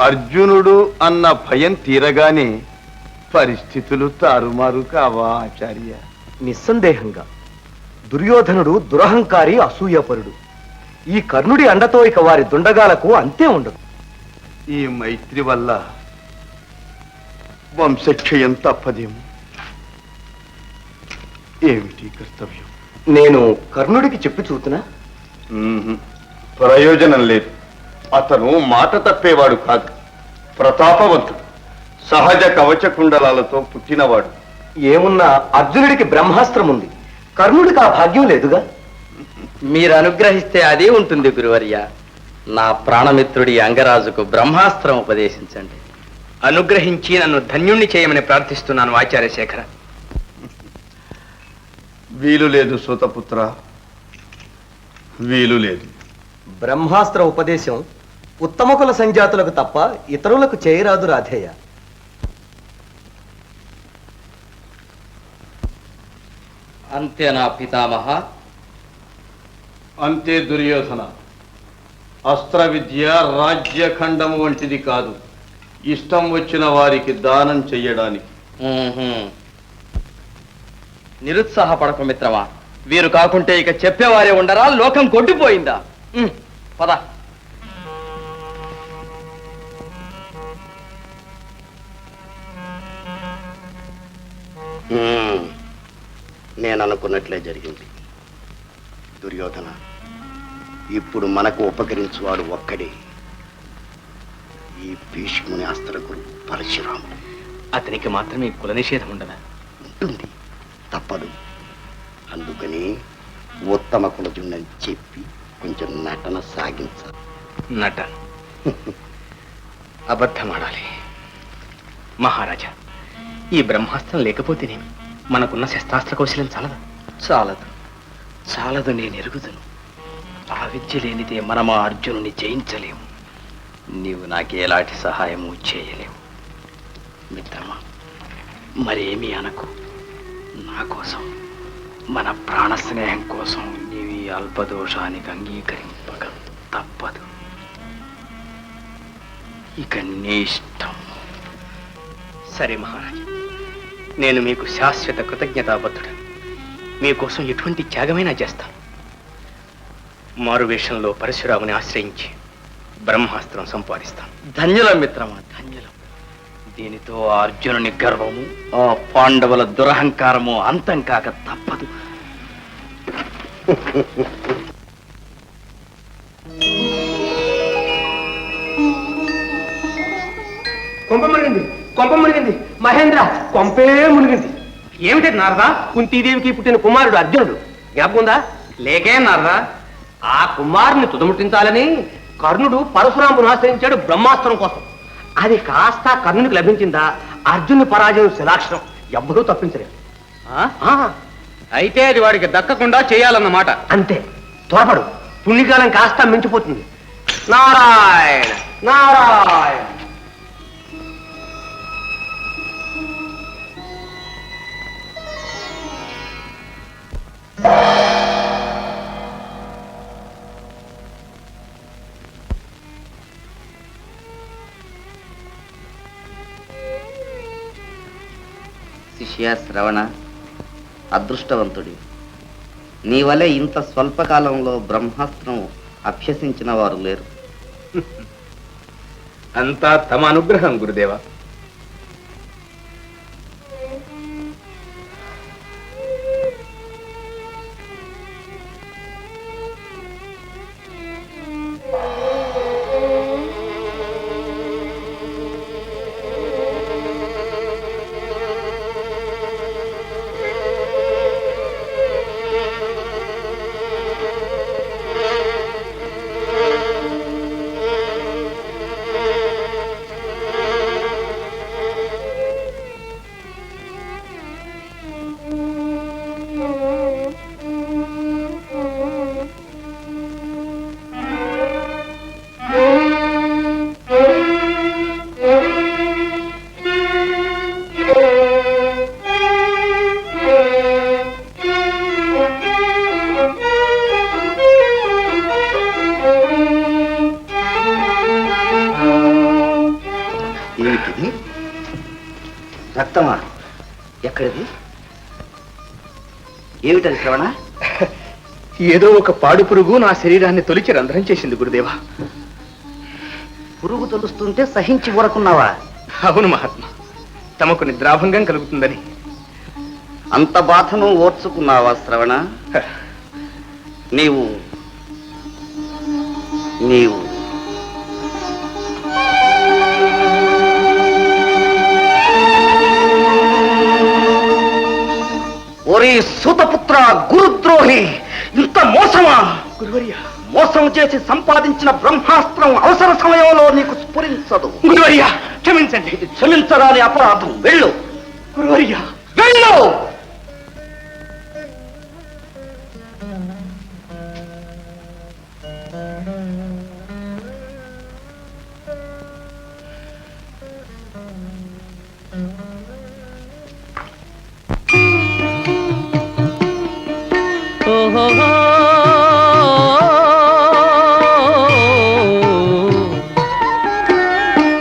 అర్జునుడు అన్న భయం తీరగానే పరిస్థితులు తారుమారు కావా ఆచార్య? నిస్సందేహంగా దుర్యోధనుడు దురహంకారి, అసూయపరుడు. ఈ కర్ణుడి అండతో ఇక వారి దుండగాలకు అంతే ఉండదు. ఈ మైత్రి వల్ల వంశక్షయం తప్పదేమో. ఏమిటి కర్తవ్యం? నేను కర్ణుడికి చెప్పి చూతున్నా. ప్రయోజనం లేదు. అతను మాట తప్పేవాడు కాదు, ప్రతాపవంతుడు, సహజ కవచ కుండలాలతో పుట్టినవాడు. ఏమున్నా అర్జునుడికి బ్రహ్మాస్త్రం ఉంది, కర్ణుడికి ఆ భాగ్యం లేదుగా. మీరు అనుగ్రహిస్తే అదే ఉంటుంది గురువర్య. నా ప్రాణమిత్రుడి అంగరాజుకు బ్రహ్మాస్త్రం ఉపదేశించండి. అనుగ్రహించి నన్ను ధన్యుణ్ణి చేయమని ప్రార్థిస్తున్నాను ఆచార్య శేఖర. వీలు లేదు సూతపుత్ర, వీలు లేదు. బ్రహ్మాస్త్ర ఉపదేశం ఉత్తమకుల సంజాతులకు తప్ప ఇతరులకు చేయరాదు రాధేయ. అంతేనా పితామహ? అంతే దుర్యోధన. అస్త్ర విద్య రాజ్యఖండము వంటిది కాదు, ఇష్టం వచ్చిన వారికి దానం చెయ్యడానికి. నిరుత్సాహపడకు మిత్రమా. వీరు కాకుంటే ఇక చెప్పేవారే ఉండరా? లోకం కొట్టిపోయిందా? పద. నేను అనుకున్నట్లే జరిగింది దుర్యోధన. ఇప్పుడు మనకు ఉపకరించువాడు ఒక్కడే, ఈ భీష్ముని అస్త్రగురు పరశురాముడు. అతనికి మాత్రమే కుల నిషేధం ఉండదా? ఉంటుంది, తప్పదు. అందుకని ఉత్తమ కులజుండని చెప్పి కొంచెం నటన సాగించాలి. నటన అబద్ధమాడాలి. మహారాజా, ఈ బ్రహ్మాస్త్రం లేకపోతేనేమి మనకున్న శస్త్రాస్త్ర కౌశలం చాలదా? చాలదు, చాలదు, నేను ఎరుగుదును. ఆ విద్య లేనిదే మనం ఆ అర్జునుని జయించలేము. నీవు నాకు ఎలాంటి సహాయము చేయలేవు మిత్రమా. మరేమీ అనకు. నా కోసం, మన ప్రాణ స్నేహం కోసం నీవి అల్పదోషానికి అంగీకరింపక తప్పదు. ఇక నీ ఇష్టం. సరే మహారాజా, నేను మీకు శాశ్వత కృతజ్ఞతాబద్ధుడను. మీకోసం ఎటువంటి త్యాగమైనా చేస్తాను. మారువేషంలో పరశురాముని ఆశ్రయించి బ్రహ్మాస్త్రం సంపాదిస్తాను. ధన్యులం మిత్రమా, ధన్యులం. దీనితో ఆ అర్జునుని గర్వము, ఆ పాండవుల దురహంకారము అంతం కాక తప్పదు. కొంప మునిగింది, కొంప మునిగింది. మహేంద్ర, కొంపే మునిగింది. ఏమిటి నారదా? కుంతీదేవికి పుట్టిన కుమారుడు అర్జునుడు జ్ఞాపకుందా? లేకే నారదా, ఆ కుమారుని తుదముట్టించాలని కర్ణుడు పరశురామును ఆశ్రయించాడు బ్రహ్మాస్త్రం కోసం. అది కాస్త కర్ణునికి లభించిందా, అర్జునుని పరాజయం శిలాక్షరం, ఎవ్వరూ తప్పించలేదు. అయితే అది వాడికి దక్కకుండా చేయాలన్నమాట. అంతే, త్వరపడు, పుణ్యకాలం కాస్త మించిపోతుంది. నారాయణ నారాయణ. శిష్య శ్రవణ, అదృష్టవంతుడి. నీ వలె ఇంత స్వల్పకాలంలో బ్రహ్మాస్త్రం అభ్యసించిన వారు లేరు. అంతా తమ అనుగ్రహం గురుదేవా. ఏమిటిది? రక్తమా? ఎక్కడిది? ఏమిటది శ్రవణ? ఏదో ఒక పాడు పురుగు నా శరీరాన్ని తొలిచి రంధ్రం చేసింది గురుదేవా. పురుగు తొలుస్తుంటే సహించి ఊరకున్నావా? అవును మహాత్మా, తమకు నిద్రాభంగం కలుగుతుందని. అంత బాధను ఓర్చుకున్నావా శ్రవణ? నీవు నీవు ఒరే సూతపుత్ర, గురుద్రోహి, ఇంత మోసమా? గురువర్య, మోసం చేసి సంపాదించిన బ్రహ్మాస్త్రం అవసర సమయంలో నీకు స్ఫురించదు. గురువర్య క్షమించండి. ఇది క్షమించరాని అపరాధం. వెళ్ళు గురువర్య, వెళ్ళు.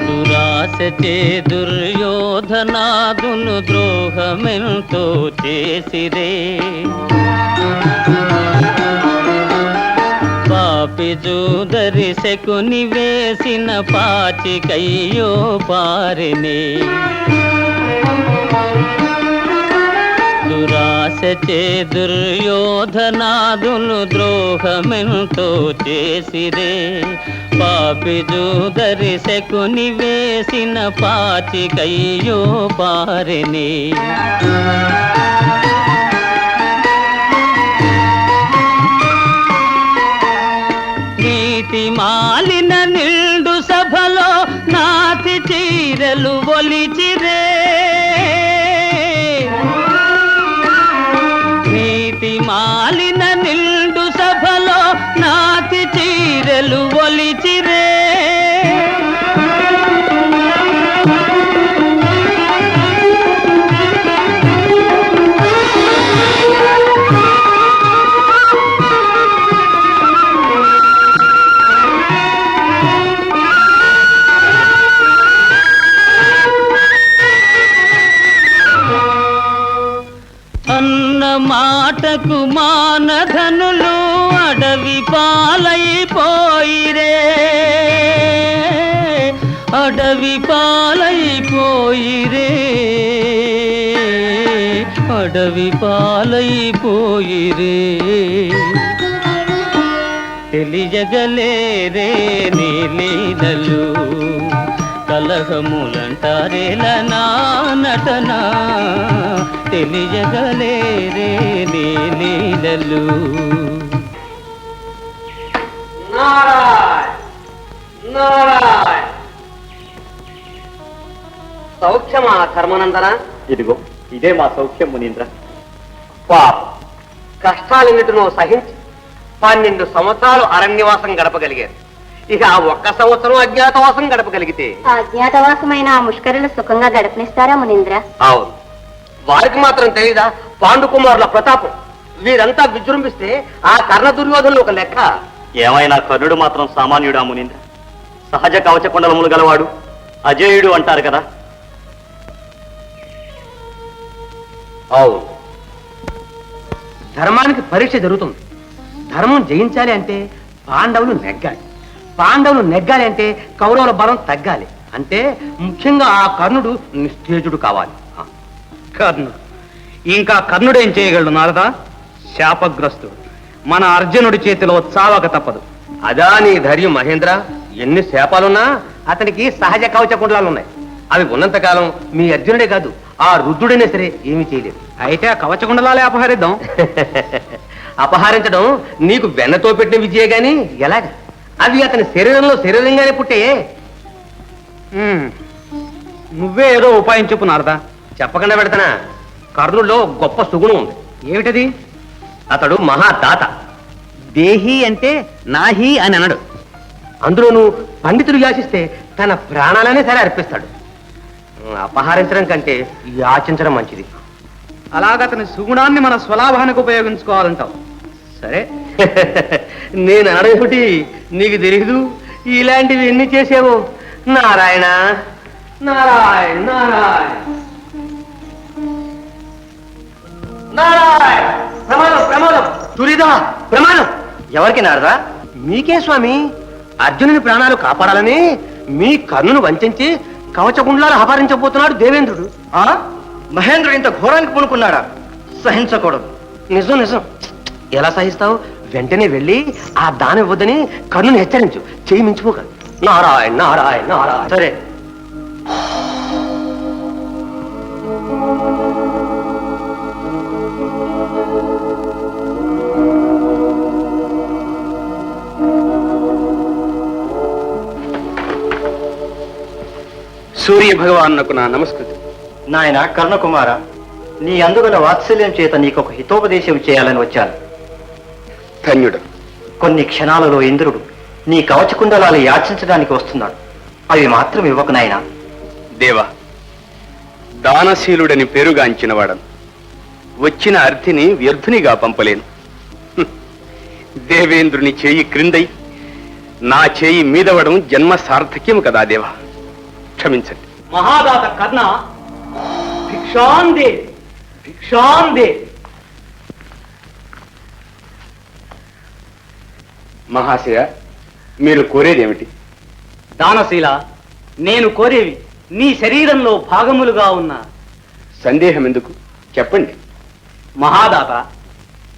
దురాశచే దుర్యోధనాదును ద్రోహమెంతో చేసిరే, పాపి జూదరి శకుని వేసిన పాచికయ్యో పారినే. దురాశచే దుర్యోధనాదులు ద్రోహమెంతో చేసిరే, పాపి జూదరి శకుని వేసిన పాచికయ్యో పారినే. నీతి మాలిన నిండు సభలో నాతి చీరలు ఒలిచిరే, మాలిన నిండు సభలో నాతి చీరలు ఒలిచిరే. మాటకు మానధనులు అడవి పాలైపోయిరే, అడవి పాలైపోయిరే, అడవి పాలైపోయిరే. తెలియగలేరే నీ లీలలు, కలహములంటారేల నా నటన. తెలియగలేరే నీ లీలలు. సౌఖ్యమా ధర్మనందన? ఇదిగో ఇదే మా సౌఖ్యం మునీంద్ర. పాప కష్టాలన్నిటినో సహించి 12 సంవత్సరాలు అరణ్యవాసం గడపగలిగారు. ఇక ఆ 1 సంవత్సరం అజ్ఞాతవాసం గడపగలిగితే అజ్ఞాతవాసమైన ఆ ముష్కరులు సుఖంగా గడపనిస్తారా మునీంద్ర? అవును, వారికి మాత్రం తెలీదా పాండుకుమారుల ప్రతాపం? వీరంతా విజృంభిస్తే ఆ కర్ణ దుర్యోధనులు ఒక లెక్క. ఏమైనా కర్ణుడు మాత్రం సామాన్యుడా మునీంద్ర? సహజ కవచ కుండలములు గలవాడు, అజేయుడు అంటారు కదా. అవును, ధర్మానికి పరీక్ష జరుగుతుంది. ధర్మం జయించాలి అంటే పాండవులు నెగ్గాలి, పాండవులు నెగ్గాలి అంటే కౌరవుల బలం తగ్గాలి. అంటే ముఖ్యంగా ఆ కర్ణుడు నిస్తేజుడు కావాలి. కర్ణుడు ఇంకా కర్ణుడేం చేయగలడు నారదా? శాపగ్రస్తుడు. మన అర్జునుడి చేతిలో చావక తప్పదు. అదా నీ ధైర్యం మహేంద్ర? ఎన్ని శాపాలున్నా అతనికి సహజ కవచ కుండలాలున్నాయి. అవి ఉన్నంతకాలం మీ అర్జునుడే కాదు, ఆ రుద్రుడైనా సరే ఏమీ చేయలేదు. అయితే ఆ కవచకుండలాలే అపహరిద్దాం. అపహరించడం నీకు వెన్నతో పెట్టిన విజయే గాని ఎలాగ? అవి అతని శరీరంలో శరీరంగానే పుట్టాయే. నువ్వే ఏదో ఉపాయం చెప్పు నారదా. చెప్పకుండా పెడతానా? కర్ణుల్లో గొప్ప సుగుణం ఉంది. ఏమిటది? అతడు మహాదాత. దేహి అంటే నాహి అని అనడు. అందులోనూ పండితుడు యాచిస్తే తన ప్రాణాలనే సరే అర్పిస్తాడు. అపహరించడం కంటే యాచించడం మంచిది. అలాగ అతని సుగుణాన్ని మన స్వలాభానికి ఉపయోగించుకోవాలంటావు. సరే, నేను అనడం ఏమిటి? నీకు తెలీదు ఇలాంటివి ఎన్ని చేసావు నారాయణ. నారాయణ నారాయణ నారాయణ ప్రమాదం ప్రమాదం తురిదా ప్రమాదం. ఎవరికి నారదా? మీకే స్వామి. అర్జునుని ప్రాణాలు కాపాడాలని మీ కన్నును వంచి కవచగుండ్లాలు అపహరించబోతున్నాడు దేవేంద్రుడు. ఆ? మహేంద్రుడు ఇంత ఘోరానికి పూనుకున్నాడా? సహించకూడదు. నిజం నిజం. ఎలా సహిస్తావు? వెంటనే వెళ్ళి ఆ దానం ఇవ్వద్దని కన్నును హెచ్చరించు. చేయి మించిపోక. నారాయణ నారాయణ నారాయణ. సరే. సూర్య భగవానునకు నా నమస్కృతి. నాయన కర్ణకుమార, నీ అందుగల వాత్సల్యం చేత నీకొక హితోపదేశం చేయాలని వచ్చాను. ధన్యుడు. కొన్ని క్షణాలలో ఇంద్రుడు నీ కవచకుండలాలు యాచించడానికి వస్తున్నాడు. అవి మాత్రం ఇవ్వకు నాయన. దేవా, దానశీలుడని పేరుగాంచిన వాడను. వచ్చిన అర్థిని వ్యర్థునిగా పంపలేను. దేవేంద్రుని చేయి క్రిందై నా చేయి మీదవడం జన్మ సార్థక్యం కదా దేవా. క్షమించండి. మహాదాత కర్ణ భిక్షాందే భిక్షాందే. మహాశయ, మీరు కోరేదేమిటి? దానశీల, నేను కోరేవి నీ శరీరంలో భాగములుగా ఉన్న సందేహం ఎందుకు, చెప్పండి. మహాదాత,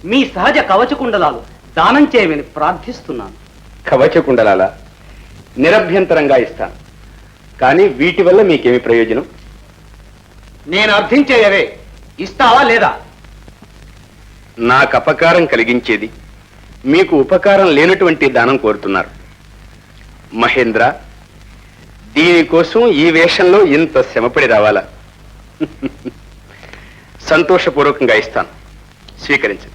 మీ సహజ కవచకుండలాలు దానం చేయమని ప్రార్థిస్తున్నాను. కవచకుండలాల నిరభ్యంతరంగా ఇస్తాను. కానీ వీటి వల్ల మీకేమి ప్రయోజనం? నేను అర్థించేయవే ఇస్తావా లేదా? నాకు అపకారం కలిగించేది మీకు ఉపకారం లేనటువంటి దానం కోరుతున్నారు. మహేంద్ర, దీనికోసం ఈ వేషంలో ఇంత శ్రమపడి రావాలా? సంతోషపూర్వకంగా ఇస్తాను, స్వీకరించండి.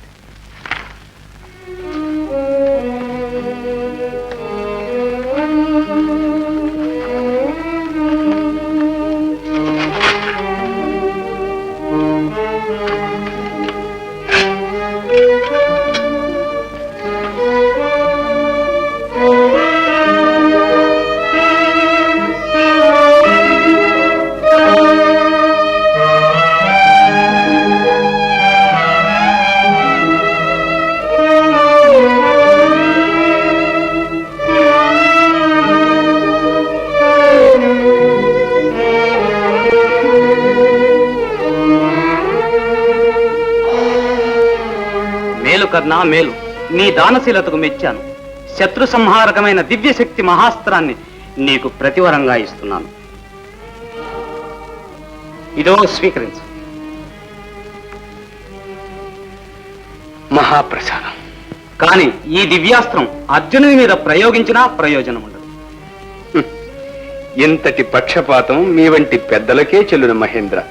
కర్ణ మేలు. నీ దానశీలతకు మెచ్చాను. శత్రు సంహారకమైన దివ్యశక్తి మహాస్త్రాన్ని నీకు ప్రతివరంగా ఇస్తున్నాను. ఇదో స్వీకరించు. మహాప్రసాదం. కానీ ఈ దివ్యాస్త్రం అర్జునుని మీద ప్రయోగించినా ప్రయోజనం ఉండదు. ఇంతటి పక్షపాతం మీ వంటి పెద్దలకే చెల్లును మహేంద్ర.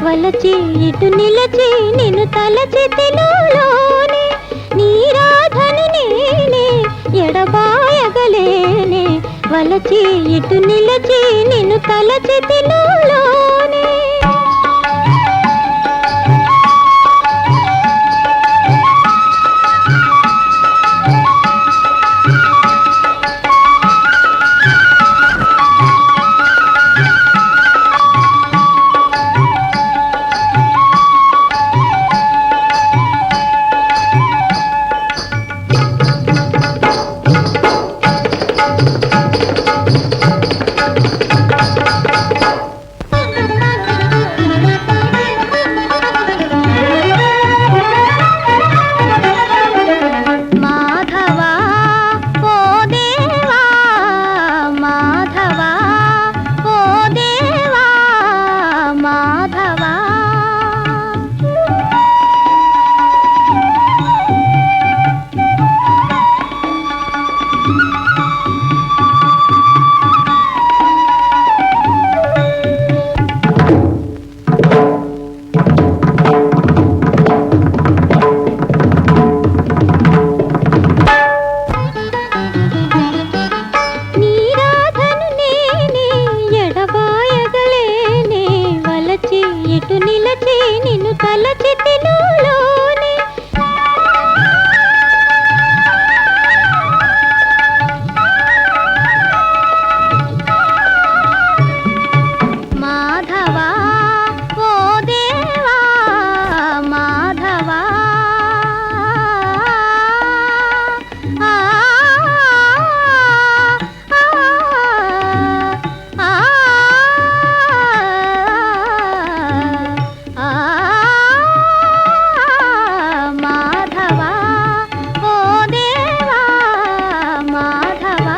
వలచి ఇటు నిలచి నిన్ను తలచి తిలోనే నీరాధను నేనే ఎడబాయగలేనే వలచి ఇటు నిలచి నిన్ను తలచి తిలోనే తలచితిలోనే మాధవా ఓ దేవా మాధవా ఆ మాధవా ఓ దేవా మాధవా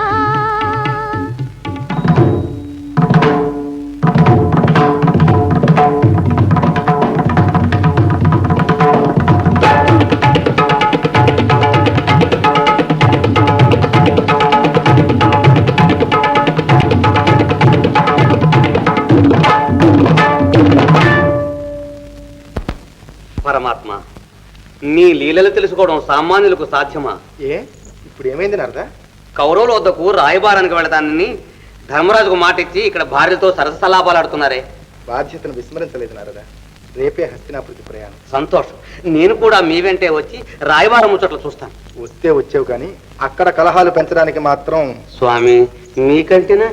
పరమాత్మ, నీ లీలలు తెలుసుకోవడం సామాన్యులకు సాధ్యమా? ఏ ఇప్పుడు ఏమైంది నారదా? కౌరవుల వద్దకు రాయబారానికి వెళతానని ధర్మరాజుకు మాట ఇచ్చి ఇక్కడ భార్యతో సరసలాపాలాడుతున్నారే. బాధ్యతను విస్మరించలేదు నారదా. రేపే హస్తినాపురికి ప్రయాణం. సంతోషం. నేను కూడా మీ వెంటే వచ్చి రాయబారం ముచ్చట్లు చూస్తాను. వస్తే వచ్చావు కానీ అక్కడ కలహాలు పెంచడానికి మాత్రం స్వామి, మీకంటేనా?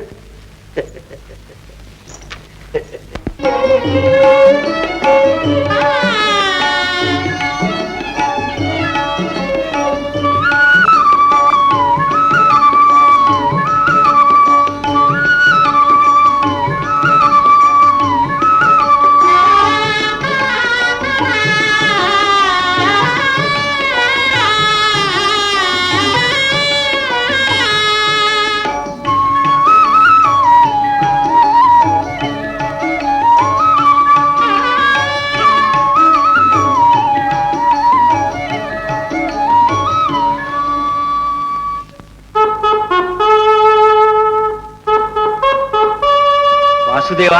వాసుదేవా,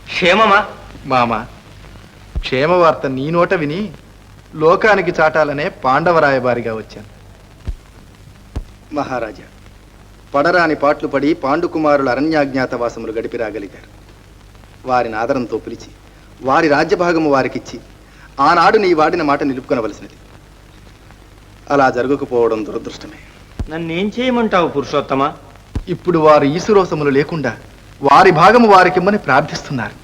క్షేమమా? మామ, క్షేమ వార్త నీ నోట విని లోకానికి చాటాలనే పాండవరాయబారిగా వచ్చాను. మహారాజా, పడరాని పాట్లు పడి పాండుకుమారుల అరణ్యాజ్ఞాతవాసములు గడిపి రాగలిగారు. వారిని ఆదరంతో పిలిచి వారి రాజ్యభాగము వారికిచ్చి ఆనాడు నీ వాడిన మాట నిలుపుకొనవలసినది. అలా జరగకపోవడం దురదృష్టమే. నన్నేం చేయమంటావు పురుషోత్తమా? ఇప్పుడు వారు ఈసురోసములు లేకుండా వారి భాగము వారికిమ్మని ప్రార్థిస్తున్నారు.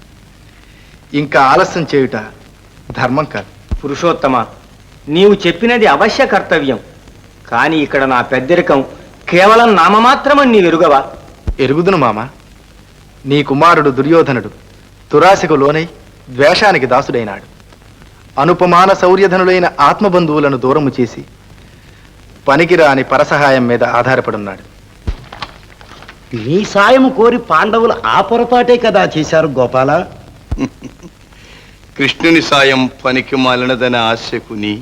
ఇంకా ఆలస్యం చేయుట ధర్మం కాదు. పురుషోత్తమా, నీవు చెప్పినది అవశ్య కర్తవ్యం. కానీ ఇక్కడ నా పెద్దరికం కేవలం నామమాత్రమని నీ ఎరుగవా? ఎరుగుదును మామ. నీ కుమారుడు దుర్యోధనుడు దురాశకు లోనై ద్వేషానికి దాసుడైనాడు. అనుపమాన శౌర్యధనులైన ఆత్మబంధువులను దూరము చేసి పనికిరాని పరసహాయం మీద ఆధారపడున్నాడు. నీ సాయము కోరి పాండవులు ఆ పొరపాటే కదా చేశారు గోపాల. కృష్ణుని సాయం పనికి మాలినదనే ఆశకుని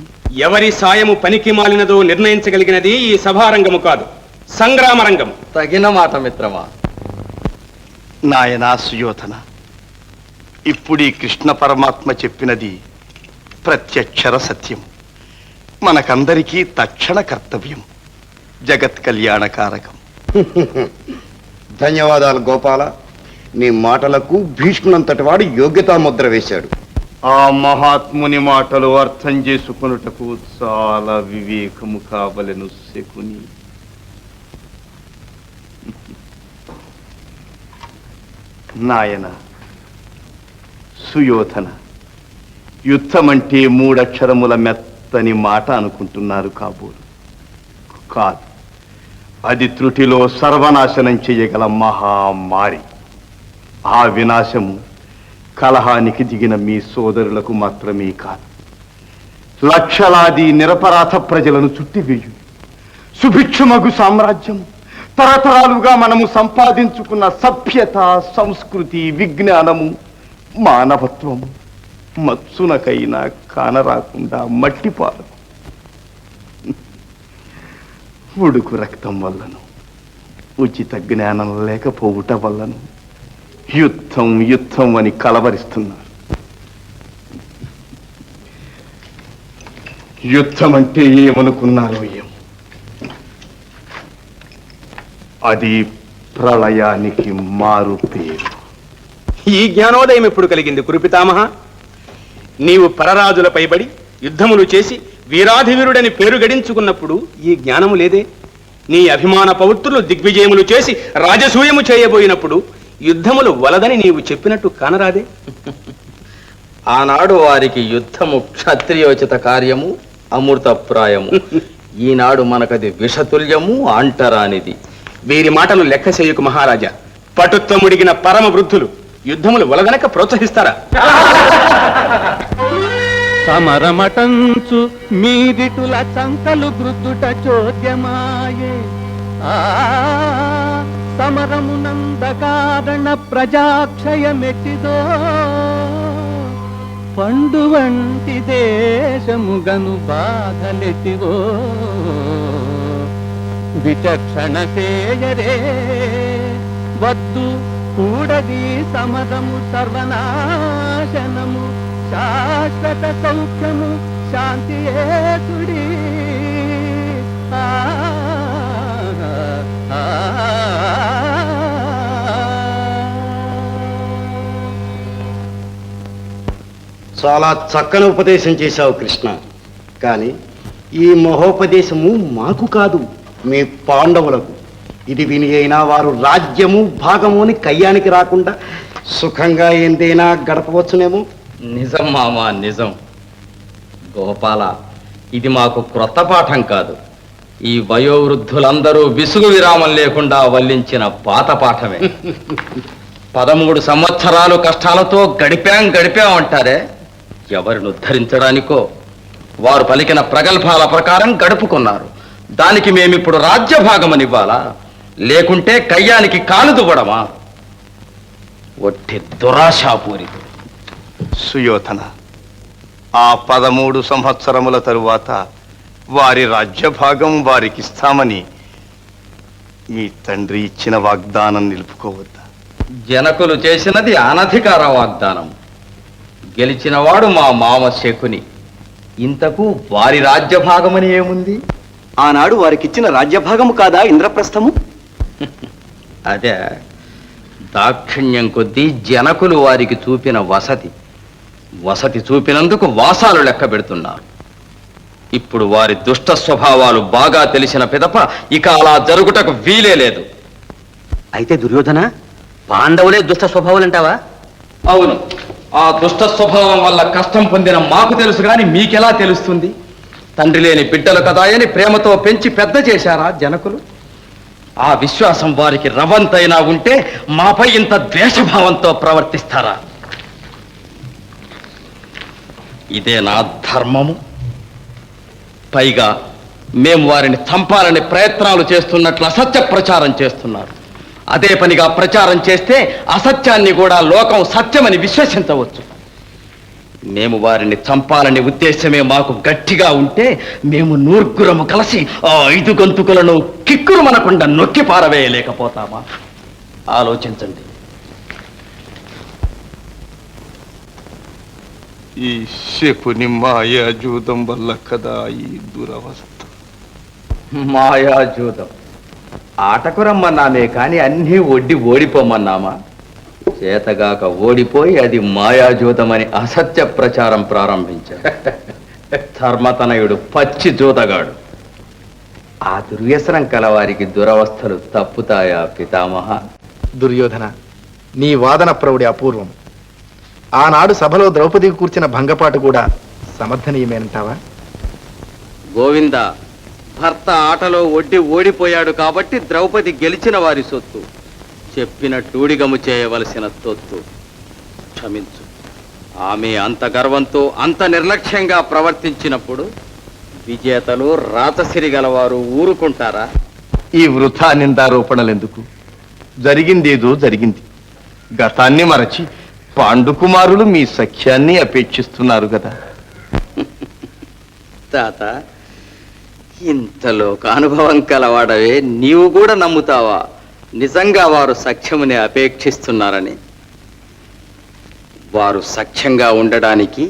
ఎవరి సాయము పనికి మాలినదో నిర్ణయించగలిగినది ఈ సభారంగము కాదు, సంగ్రామరంగము. తగిన మాట మిత్రమా. నాయనా సుయోధన, ఇప్పుడు ఈ కృష్ణ పరమాత్మ చెప్పినది ప్రత్యక్షర సత్యం. మనకందరికీ తక్షణ కర్తవ్యం. జగత్ కళ్యాణకారకం. ధన్యవాదాలు గోపాల. నీ మాటలకు భీష్మునంతటి వాడు యోగ్యతా ముద్ర వేశాడు. ఆ మహాత్ముని మాటలు అర్థం చేసుకున్నటకు చాలా వివేకము కావలెను శకుని. నాయన సుయోధన, యుద్ధమంటే మూడక్షరముల మెత్తని మాట అనుకుంటున్నారు కాబోలు. కాదు, అది త్రుటిలో సర్వనాశనం చేయగల మహామారి. ఆ వినాశము కలహానికి దిగిన మీ సోదరులకు మాత్రమే కాదు, లక్షలాది నిరపరాధ ప్రజలను చుట్టివేయు సుభిక్షమగు సామ్రాజ్యం, తరతరాలుగా మనము సంపాదించుకున్న సభ్యత, సంస్కృతి, విజ్ఞానము, మానవత్వము మత్సునకైనా కానరాకుండా మట్టిపాలు. ఉడుకు రక్తం వల్లను, ఉచిత జ్ఞానం లేకపోవుట వల్లను యుద్ధం యుద్ధం అని కలవరిస్తున్నారు. యుద్ధం అంటే ఏమనుకున్నారో ఏమో, అది ప్రళయానికి మారు పేరు. ఈ జ్ఞానోదయం ఎప్పుడు కలిగింది కురుపితామహ? నీవు పరరాజులపై పడి యుద్ధములు చేసి వీరాధివీరుడని పేరు గడించుకున్నప్పుడు ఈ జ్ఞానము లేదే? నీ అభిమాన పౌత్రులు దిగ్విజయములు చేసి రాజసూయము చేయబోయినప్పుడు యుద్ధములు వలదని నీవు చెప్పినట్టు కానరాదే? ఆనాడు వారికి యుద్ధము క్షత్రియోచిత కార్యము, అమృతప్రాయము. ఈనాడు మనకది విషతుల్యము, అంటరానిది. వీరి మాటలు లెక్క చేయకు మహారాజా. పటుత్వముడిగిన పరమ వృద్ధులు యుద్ధములు వలగనక ప్రోత్సహిస్తారా? సమరమటంచు మీదిటుల చంకలు గృద్దుట చోద్యమాయే. సమరమునందకారణ ప్రజాక్షయమెట్టిదో, పండు వంటి దేశముగను బాధలెట్టివో. విచక్షణ చేయరే వద్దు కూడది సమరము, సర్వనాశనము, శాశ్వత సౌఖ్యము, శాంతి ఏతుడి. చాలా చక్కని ఉపదేశం చేశావు కృష్ణ. కానీ ఈ మహోపదేశము మాకు కాదు, మీ పాండవులకు. ఇది విని అయినా వారు రాజ్యము భాగము అని కయ్యానికి రాకుండా సుఖంగా ఏందైనా గడపవచ్చునేమో. నిజం మామ, నిజం. గోపాల, ఇది మాకు క్రొత్త పాఠం కాదు. ఈ వయోవృద్ధులందరూ విసుగు విరామం లేకుండా వల్లించిన పాత పాఠమే. 13 సంవత్సరాలు కష్టాలతో గడిపాం అంటారే, ఎవరిని ఉద్ధరించడానికో వారు పలికిన ప్రగల్భాల ప్రకారం గడుపుకున్నారు. దానికి మేమిప్పుడు రాజ్యభాగమనివ్వాలా? లేకుంటే కయ్యానికి కాలు దువ్వడమా? ఒట్టి దురాశాపూరితం. సుయోధన, ఆ 13 సంవత్సరముల తరువాత వారి రాజ్యభాగం వారికిస్తామని మీ తండ్రి ఇచ్చిన వాగ్దానం నిలుపుకోవద్దా? జనకులు చేసినది అనధికార వాగ్దానం. గెలిచినవాడు మా మామ శకుని. ఇంతకు వారి రాజ్యభాగమని ఏముంది? ఆనాడు వారికిచ్చిన రాజ్యభాగము కాదా ఇంద్రప్రస్థము? అదే దాక్షిణ్యం కొద్దీ జనకులు వారికి చూపిన వసతి చూపినందుకు వాసాలు లెక్క పెడుతున్నారు. ఇప్పుడు వారి దుష్ట స్వభావాలు బాగా తెలిసిన పిదప ఇక అలా జరుగుటకు వీలే లేదు. అయితే దుర్యోధన, పాండవులే దుష్ట స్వభావాలంటావా? అవును, ఆ దుష్ట స్వభావం వల్ల కష్టం పొందిన మాకు తెలుసు గాని మీకెలా తెలుస్తుంది? తండ్రి లేని బిడ్డలు కదాయని ప్రేమతో పెంచి పెద్ద చేశారా జనకులు? ఆ విశ్వాసం వారికి రవంతైనా ఉంటే మాపై ఇంత ద్వేషభావంతో ప్రవర్తిస్తారా? ఇదే నా ధర్మము. పైగా మేము వారిని చంపాలని ప్రయత్నాలు చేస్తున్నట్లు అసత్య ప్రచారం చేస్తున్నారు. అదే పనిగా ప్రచారం చేస్తే అసత్యాన్ని కూడా లోకం సత్యమని విశ్వసించవచ్చు. మేము వారిని చంపాలనే ఉద్దేశమే మాకు గట్టిగా ఉంటే మేము నూర్గురము కలిసి ఆ 5 గొంతుకులను కిక్కురు మనకుండా నొక్కి పారవేయలేకపోతామా? ఆలోచించండి. ఈ శకుని మాయాజూదం వల్ల కదా ఈ దురవస్థ. మాయాజూదం ఆటకు రమ్మన్నామే కానీ అన్నీ ఒడ్డి ఓడిపోమన్నామా? చేతగాక ఓడిపోయి అది మాయాజూతమని అసత్య ప్రచారం ప్రారంభించాడు. ధర్మతనయుడు పచ్చి జూతగాడు. ఆ దుర్వ్యసనం కలవారికి దురవస్థలు తప్పుతాయా పితామహ? దుర్యోధన, నీ వాదన ప్రౌఢి అపూర్వం. ఆనాడు సభలో ద్రౌపది కూర్చిన భంగపాటు కూడా సమర్థనీయమేనంటావా? గోవింద, భర్త ఆటలో ఒడ్డి ఓడిపోయాడు కాబట్టి ద్రౌపది గెలిచిన వారి సొత్తు, చెప్పినట్టూడిగము చేయవలసిన తొత్తు. క్షమించు. ఆమె అంత గర్వంతో అంత నిర్లక్ష్యంగా ప్రవర్తించినప్పుడు విజేతలు రాతసిరి గలవారు ఊరుకుంటారా? ఈ వృథా నిందారోపణలెందుకు? జరిగిందేదో జరిగింది. గతాన్ని మరచి పాండుకుమారులు మీ సఖ్యాన్ని అపేక్షిస్తున్నారు కదా. తాత, ఇంతలో అనుభవం కలవాడవే, నీవు కూడా నమ్ముతావా నిజంగా వారు సఖ్యముని అపేక్షిస్తున్నారని? వారు సఖ్యంగా ఉండడానికి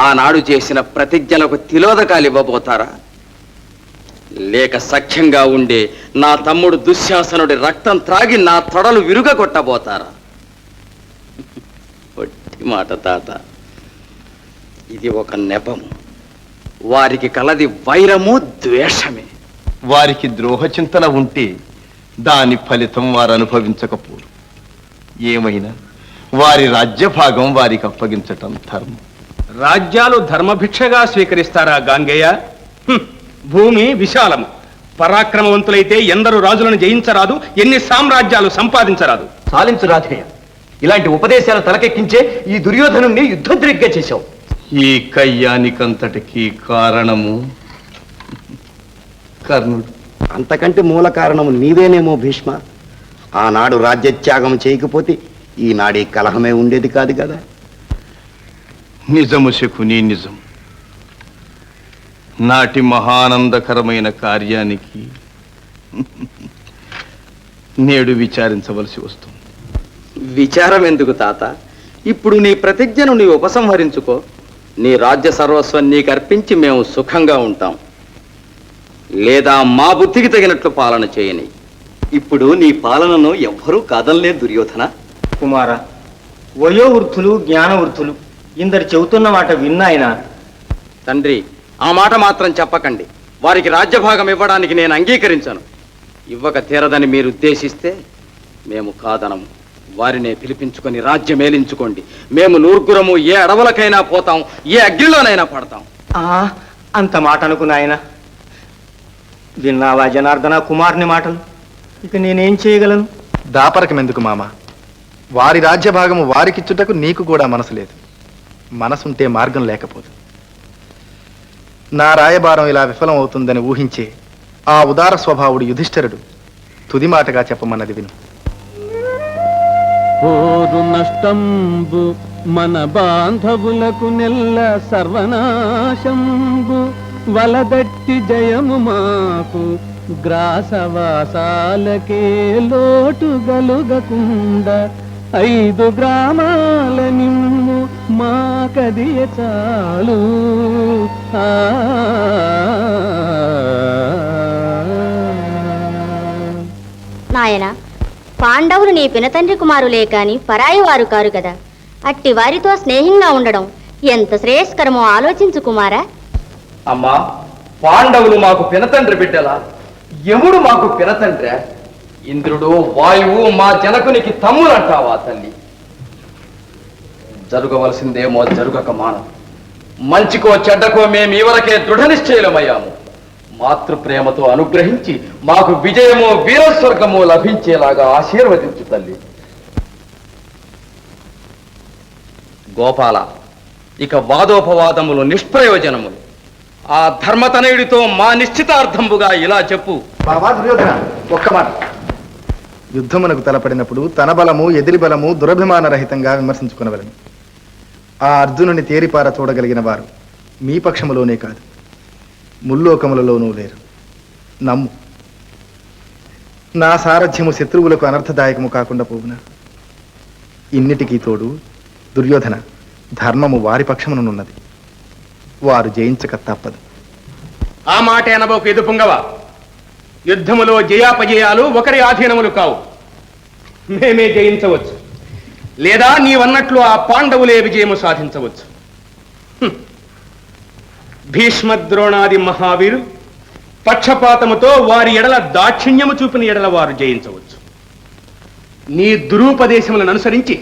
ఆనాడు చేసిన ప్రతిజ్ఞలకు తిలోదకాలు ఇవ్వబోతారా? లేక సఖ్యంగా ఉండే నా తమ్ముడు దుశ్శాసనుడి రక్తం త్రాగి నా తొడలు విరుగకొట్టబోతారా? ఒట్టి మాట తాత. ఇది ఒక నెపము. వారికి కలది వైరము, ద్వేషమే. వారికి ద్రోహ చింతన ఉంటే దాని ఫలితం వారు అనుభవించకపోరు. ఏమైనా వారి రాజ్యభాగం వారికి అప్పగించటం ధర్మం. రాజ్యాలు ధర్మభిక్షగా స్వీకరిస్తారా గాంగేయ? భూమి విశాలము. పరాక్రమవంతులైతే ఎందరు రాజులను జయించరాదు, ఎన్ని సామ్రాజ్యాలు సంపాదించరాదు. సాలించు రాధయ్య, ఇలాంటి ఉపదేశాలు తలకెక్కించే ఈ దుర్యోధనుణ్ణి యుద్ధోద్రిగ్గా చేశావు. ఈ కయ్యానికంతటికి కారణము కర్ణుడు. అంతకంటే మూల కారణము నీవేనేమో భీష్మ. ఆనాడు రాజ్యత్యాగం చేయకపోతే ఈనాడే కలహమే ఉండేది కాదు కదా. నిజము శకుని, నిజం. నాటి మహానందకరమైన కార్యానికి నేడు విచారించవలసి వస్తుంది. విచారం ఎందుకు తాత? ఇప్పుడు నీ ప్రతిజ్ఞను నీ ఉపసంహరించుకో. నీ రాజ్య సర్వస్వం నీకు అర్పించి మేము సుఖంగా ఉంటాం. లేదా మా బుద్ధికి తగినట్లు పాలన చేయని. ఇప్పుడు నీ పాలనను ఎవ్వరూ కాదనలేదు దుర్యోధన. కుమార, వయోవృద్ధులు జ్ఞానవృద్ధులు ఇందరు చెబుతున్న మాట విన్నాయన. తండ్రి, ఆ మాట మాత్రం చెప్పకండి. వారికి రాజ్యభాగం ఇవ్వడానికి నేను అంగీకరించను. ఇవ్వక తీరదని మీరు ఉద్దేశిస్తే మేము కాదనము. వారినే పిలిపించుకొని రాజ్యం మేలించుకోండి. మేము నూర్గురము ఏ అడవులకైనా పోతాం, ఏ అగ్నిలోనైనా పడతాం. అంత మాట అనుకున్నాయన. విన్నావా జనార్దన కుమారుని మాటలు? ఇక నేనేం చేయగలను? దాపరకం ఎందుకు మామ? వారి రాజ్యభాగము వారికిచ్చుటకు నీకు కూడా మనసు లేదు. మనసుంటే మార్గం లేకపోదు. నా రాయబారం ఇలా విఫలం అవుతుందని ఊహించే ఆ ఉదార స్వభావుడు యుధిష్ఠిరుడు తుది మాటగా చెప్పమన్నది విను. ఓరు నష్టంబు మన బాంధవులకు నెల్ల సర్వనాశంబు వలదట్టి జయము మాకు గ్రాసవాసాలకే లోటు గలుగకుండా 5 గ్రామాల నిమ్ము మా కదియ చాలు. నాయన, పాండవులు నీ పినతండ్రి కుమారులే కాని పరాయి వారు కారు కదా. అట్టి వారితో స్నేహంగా ఉండడం ఎంత శ్రేయస్కరమో ఆలోచించు కుమారా. అమ్మా, పాండవులు మాకు పినతండ్రి బిడ్డలా? యముడు మాకు పినతండ్రే? ఇంద్రుడు, వాయువు మా జనకునికి తమ్ములంటావా తల్లి? జరగవలసిందేమో జరుగక మానం. మంచికో చెడ్డకో మేము ఇవరకే దృఢ నిశ్చయమయ్యాము. మాతృప్రేమతో అనుగ్రహించి మాకు విజయమో వీరస్వర్గమో లభించేలాగా ఆశీర్వదించు తల్లి. గోపాల, ఇక వాదోపవాదములు నిష్ప్రయోజనములు. ఆ ధర్మతనయుడితో మా నిశ్చితార్థంబుగా ఇలా చెప్పు. బాబా దుర్యోధన, ఒక్క మాట. యుద్ధమునకు తలపడినప్పుడు తన బలము ఎదిరి బలము దురభిమాన రహితంగా విమర్శించుకునవలను. ఆ అర్జునుని తేరిపార చూడగలిగిన వారు మీ పక్షములోనే కాదు, ముల్లోకములలోనూ లేరు. నమ్ము. నా సారథ్యము శత్రువులకు అనర్థదాయకము కాకుండా పోవునా? ఇన్నిటికీ తోడు దుర్యోధన, ధర్మము వారి పక్షమునున్నది. వారు జయించక తప్పదు. ఆ మాట అనబోకు ఎదు పుంగవ. యుద్ధములో జయాపజయాలు ఒకరి ఆధీనములు కావు. మేమే జయించవచ్చు, లేదా నీవన్నట్లు ఆ పాండవులే విజయము సాధించవచ్చు. భీష్మద్రోణాది మహావీరు పక్షపాతముతో వారి ఎడల దాక్షిణ్యము చూపిన ఎడల వారు జయించవచ్చు. నీ దురూపదేశములను అనుసరించి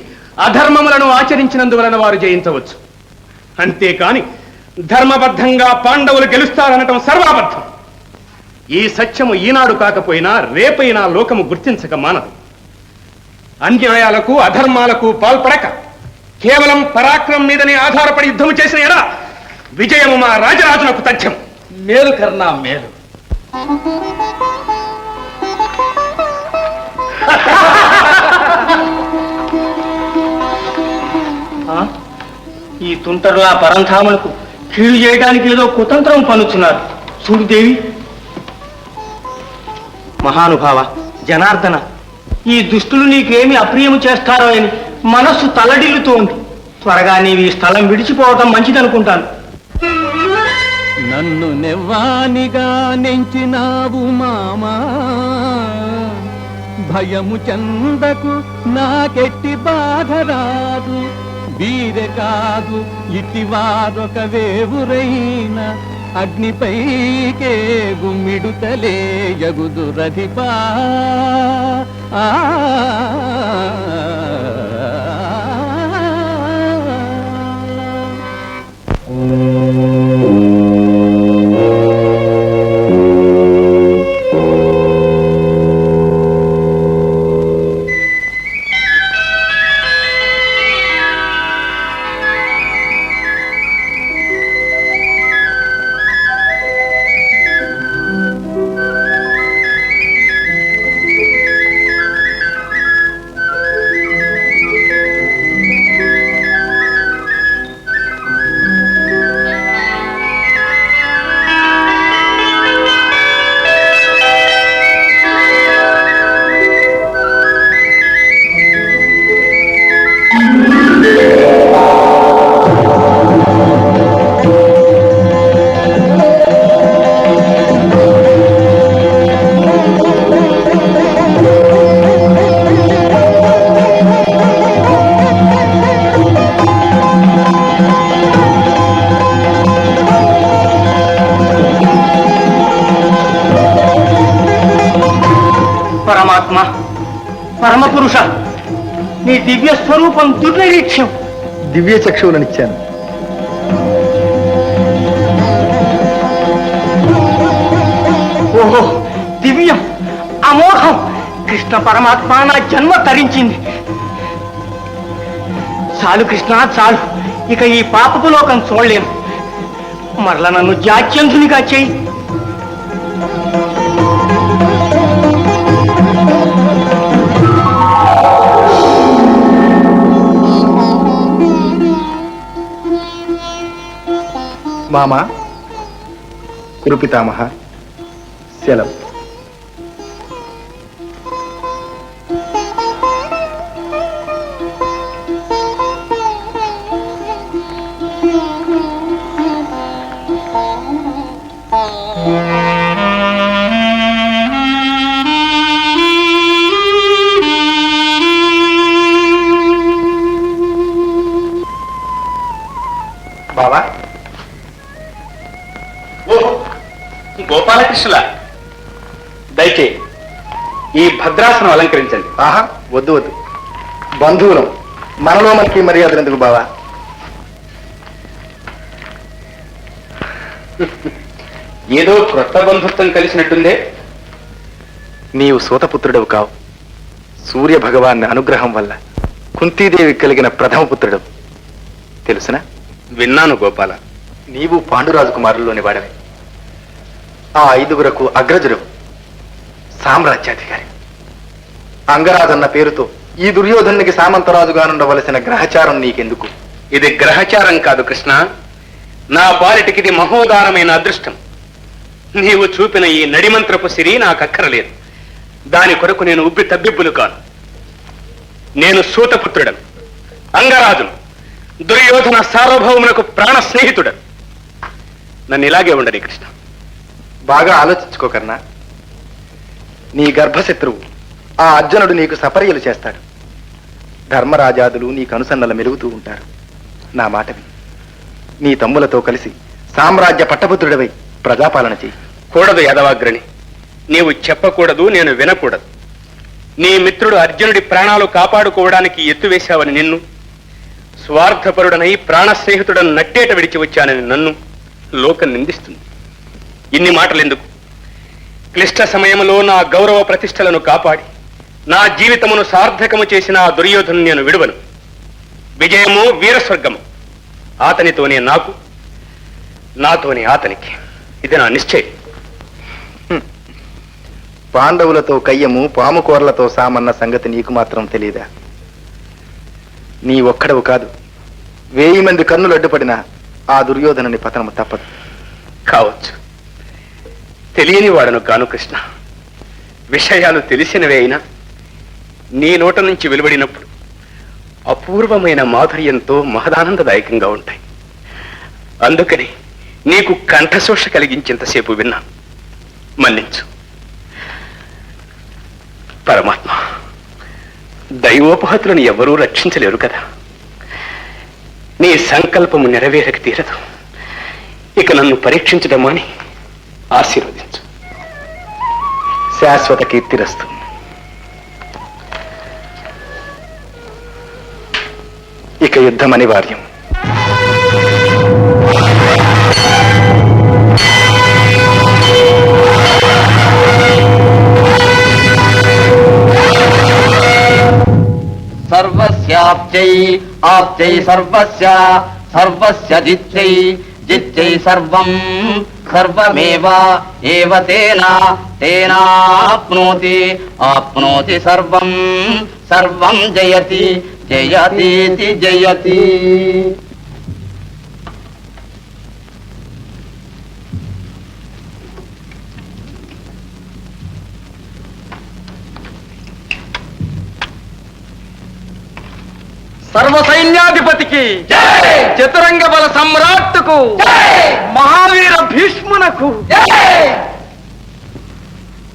అధర్మములను ఆచరించినందువలన వారు జయించవచ్చు. అంతేకాని ధర్మబద్ధంగా పాండవులు గెలుస్తారనటం సర్వాబద్ధం. ఈ సత్యము ఈనాడు కాకపోయినా రేపైనా లోకము గుర్తించక మానదు. అన్యాయాలకు అధర్మాలకు పాల్పడక కేవలం పరాక్రమం మీదనే ఆధారపడి యుద్ధము చేసిన ఎడ విజయము మా రాజరాజునకు తథ్యం. మేలు కర్ణా మేలు. ఈ తుంటరులా పరంధాములకు కీడు చేయడానికి ఏదో కుతంత్రం పన్నుతున్నారు. చూడు దేవి. మహానుభావ జనార్దన, ఈ దుష్టులు నీకేమి అప్రియము చేస్తారో అని మనస్సు తల్లడిల్లుతూ ఉంది. త్వరగా నీవు ఈ స్థలం విడిచిపోవటం మంచిదనుకుంటాను. నన్ను నెవ్వానిగా నెంచినావు మామా, భయము చందకు నాకెట్టి బాధ రాదు. వీరే కాదు ఇటివారొక వేవురైన అగ్నిపైకే గుమ్మిడుతలే యగుదు రధిపా పరమాత్మ, పరమపురుష, నీ దివ్య స్వరూపం దుర్నిరీక్ష్యం. దివ్య చక్షువులనిచ్చాను. ఓహో, దివ్యం, అమోఘం. కృష్ణ పరమాత్మ, నా జన్మ తరించింది. చాలు కృష్ణ, చాలు. ఇక ఈ పాపపు లోకం చూడలేను. మరల నన్ను జాత్యంధునిగా చేయి. మామ, కురుపితామహ, సెలవు. బావా, గోపాలకృష్ణుల దయచేయి ఈ భద్రాసనం అలంకరించండి. ఆహా, వద్దు వద్దు. బంధువులం, మనలో మనకి మర్యాదలు ఎందుకు బావా? ఏదో క్రొత్త బంధుత్వం కలిసినట్టుందే. నీవు సూతపుత్రుడవు కావు. సూర్య భగవాన్ అనుగ్రహం వల్ల కుంతీదేవి కలిగిన ప్రథమ పుత్రుడవు. తెలుసునా? విన్నాను గోపాల. నీవు పాండురాజు కుమారుల్లోని వాడవే. ఆ 5గురకు అగ్రజుడు, సామ్రాజ్యాధికారి. అంగరాజన్న పేరుతో ఈ దుర్యోధనునికి సామంతరాజుగానుండవలసిన గ్రహచారం నీకెందుకు? ఇది గ్రహచారం కాదు కృష్ణ, నా పాలిటికిది మహోదారమైన అదృష్టం. నీవు చూపిన ఈ నడిమంత్రపు సిరి నాకు అక్కరలేదు. దాని కొరకు నేను ఉబ్బి తబ్బిబ్బులు కాను. నేను సూతపుత్రుడను, అంగరాజును, దుర్యోధన సార్వభౌమునకు ప్రాణ స్నేహితుడను. నన్ను ఇలాగే ఉండని కృష్ణ. బాగా ఆలోచించుకోకర్నా. నీ గర్భశత్రువు ఆ అర్జునుడు నీకు సపర్యలు చేస్తాడు. ధర్మరాజాదులు నీకు అనుసన్నల మెరుగుతూ ఉంటారు. నా మాటవి. నీ తమ్ములతో కలిసి సామ్రాజ్య పట్టపుత్రుడివై ప్రజాపాలన చెయ్యి. కూడదు యదవాగ్రని, నీవు చెప్పకూడదు, నేను వినకూడదు. నీ మిత్రుడు అర్జునుడి ప్రాణాలు కాపాడుకోవడానికి ఎత్తువేశావని నిన్ను, స్వార్థపరుడనై ప్రాణ స్నేహితుడను నట్టేట విడిచి వచ్చానని నన్ను లోకం నిందిస్తుంది. ఇన్ని మాటలెందుకు? క్లిష్ట సమయంలో నా గౌరవ ప్రతిష్టలను కాపాడి నా జీవితమును సార్థకము చేసిన ఆ దుర్యోధను నేను విడువను. విజయము వీరస్వర్గము. అతనితోనే నాకు, నాతోనే అతనికి. ఇది నా నిశ్చయం. పాండవులతో కయ్యము, పాముకోర్లతో సామన్న సంగతి నీకు మాత్రం తెలియదా? నీ ఒక్కడవు కాదు, 1000 మంది కన్నులు అడ్డుపడిన ఆ దుర్యోధనుని పతనము తప్పదు. కావచ్చు, తెలియని వాడను కాను కృష్ణ. విషయాలు తెలిసినవే అయినా నీ నోట నుంచి వెలువడినప్పుడు అపూర్వమైన మాధుర్యంతో మహదానందదాయకంగా ఉంటాయి. అందుకని నీకు కంఠశోష కలిగించేంతసేపు విన్నాను. మన్నించు. పరమాత్మ, దైవోపహతులను ఎవరూ రక్షించలేరు కదా. నీ సంకల్పము నెరవేరక తీరదు. ఇక నన్ను పరీక్షించడం అని ఆశీర్వదించు. శాశ్వత కీర్తిరస్తు. ఇక యుద్ధం అనివార్యం. సర్వస్యాప్త్యై ఆప్త్యై సర్వస్య సర్వస్య జిత్యై జిత్యై సర్వం సర్వమేవ ఏవ తేనాప్నోతి ఆప్నోతి సర్వం సర్వం జయతి జయతీతి జయతి. సర్వ సైన్యాధిపతికి చతురంగ బల సమ్రాట్టుకు మహావీర భీష్మునకు.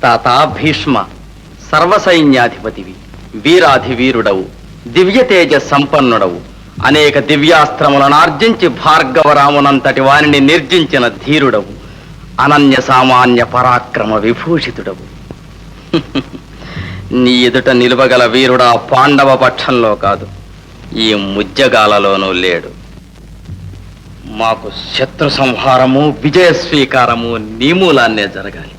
తాత భీష్మ, సర్వసైన్యాధిపతివి, వీరాధి వీరుడవు, దివ్య తేజ సంపన్నుడవు, అనేక దివ్యాస్త్రములను ఆర్జించి భార్గవరామునంతటి వారిని నిర్జించిన ధీరుడవు, అనన్య సామాన్య పరాక్రమ విభూషితుడవు. నీ ఎదుట నిలువగల వీరుడా పాండవ పక్షంలో కాదు, ఈ ముజ్జగాలలోనూ లేడు. మాకు శత్రు సంహారము విజయ స్వీకారము నీ మూలాన్నే జరగాలి.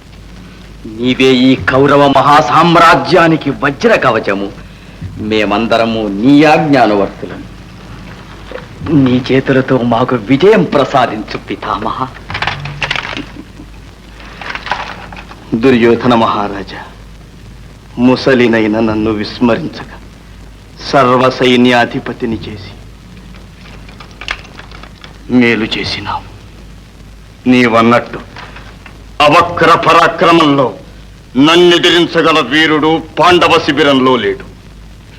నీవే ఈ కౌరవ మహాసామ్రాజ్యానికి వజ్ర కవచము, మేమందరము నీ ఆజ్ఞానువర్తులం. నీ చేతులతో మాకు విజయం ప్రసాదించు పితామహ. దుర్యోధన మహారాజా, ముసలినైన నన్ను విస్మరించక సర్వ సైన్యాధిపతిని చేసి మేలు చేసినావు. నీవన్నట్టు అవక్ర పరాక్రమంలో నన్నెదిరించగల వీరుడు పాండవ శిబిరంలో లేడు.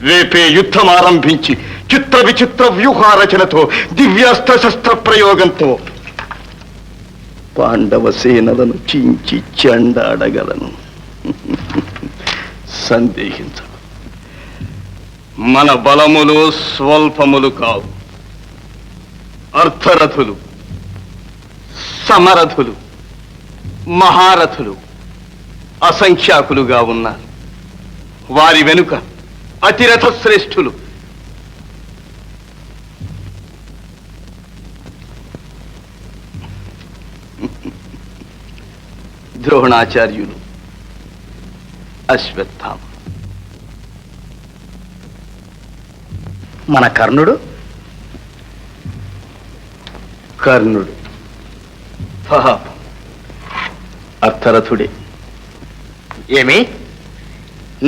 రేపే యుద్ధం ఆరంభించి చిత్ర విచిత్ర వ్యూహారచనతో దివ్యాస్త్ర శస్త్ర ప్రయోగంతో పాండవ సేనలను చించి చెండాడగలను. సందేహించ. మన బలములు స్వల్పములు కావు. అర్థరథులు, సమరథులు, మహారథులు అసంఖ్యాకులుగా ఉన్నారు. వారి వెనుక అతిరథ శ్రేష్ఠులు ద్రోణాచార్యులు, అశ్వత్థామ. మన కర్ణుడు కర్ణుడు పాపం అర్థరథుడే. ఏమి,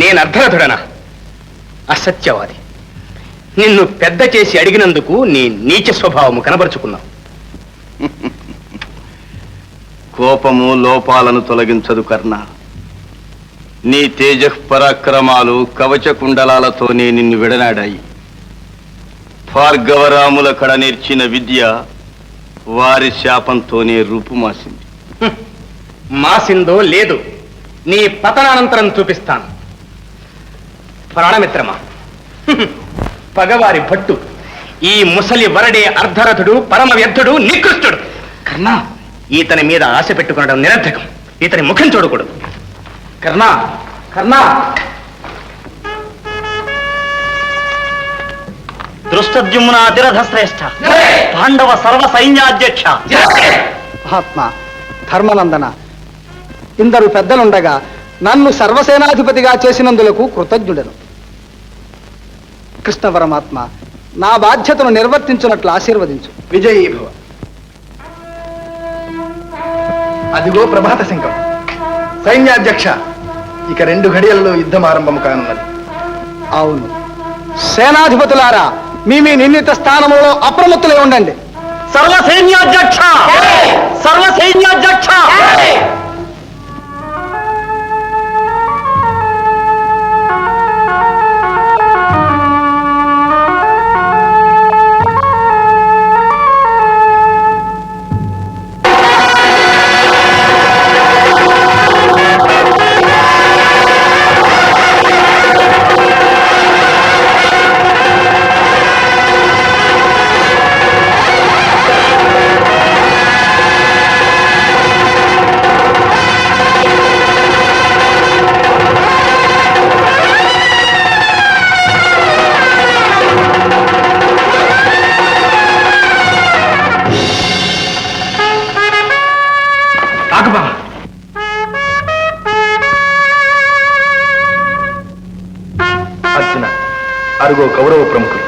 నేను అర్ధరథుడనా? అసత్యవాది. నిన్ను పెద్ద చేసి అడిగినందుకు నీ నీచ స్వభావము కనబరుచుకున్నావు. కోపము లోపాలను తొలగించదు కర్ణ. నీ తేజ పరాక్రమాలు కవచ కుండలాలతోనే నిన్ను విడనాడాయి. భార్గవరాముల కడ నేర్చిన విద్య వారి శాపంతోనే రూపుమాసింది. మాసిందో లేదు, నీ పతనానంతరం చూపిస్తాను. ప్రాణమిత్రమా, పగవారి భట్టు, ఈ ముసలి వరడే అర్ధరథుడు, పరమ వ్యర్థుడు, నికృష్టుడు. కర్ణా, ఈతని మీద ఆశ పెట్టుకోవడం నిరర్థకం. ఇతని ముఖం చూడకూడదు. కర్ణా, కర్ణా. దృష్టద్యుమ్న అతిరథ శ్రేష్ఠ, పాండవ సర్వ సైన్యాధ్యక్ష. మహాత్మా ధర్మనందన, ఇందరు పెద్దలుండగా నన్ను సర్వసేనాధిపతిగా చేసినందులకు కృతజ్ఞుడను. కృష్ణ పరమాత్మ, నా బాధ్యతను నిర్వర్తించున్నట్లు ఆశీర్వదించు. విజయీ భవ. అదిగో ప్రభాత సింహం. సైన్యాధ్యక్ష, ఇక 2 ఘడియలలో యుద్ధం ఆరంభము కానున్నది. అవును, సేనాధిపతులారా, మీ నిర్ణీత స్థానంలో అప్రమత్తులై ఉండండి. సర్వ సైన్యాధ్యక్ష, సర్వ సైన్యాధ్యక్ష. ఆగుబా. అర్జున, అరుగో కౌరవ ప్రముఖులు,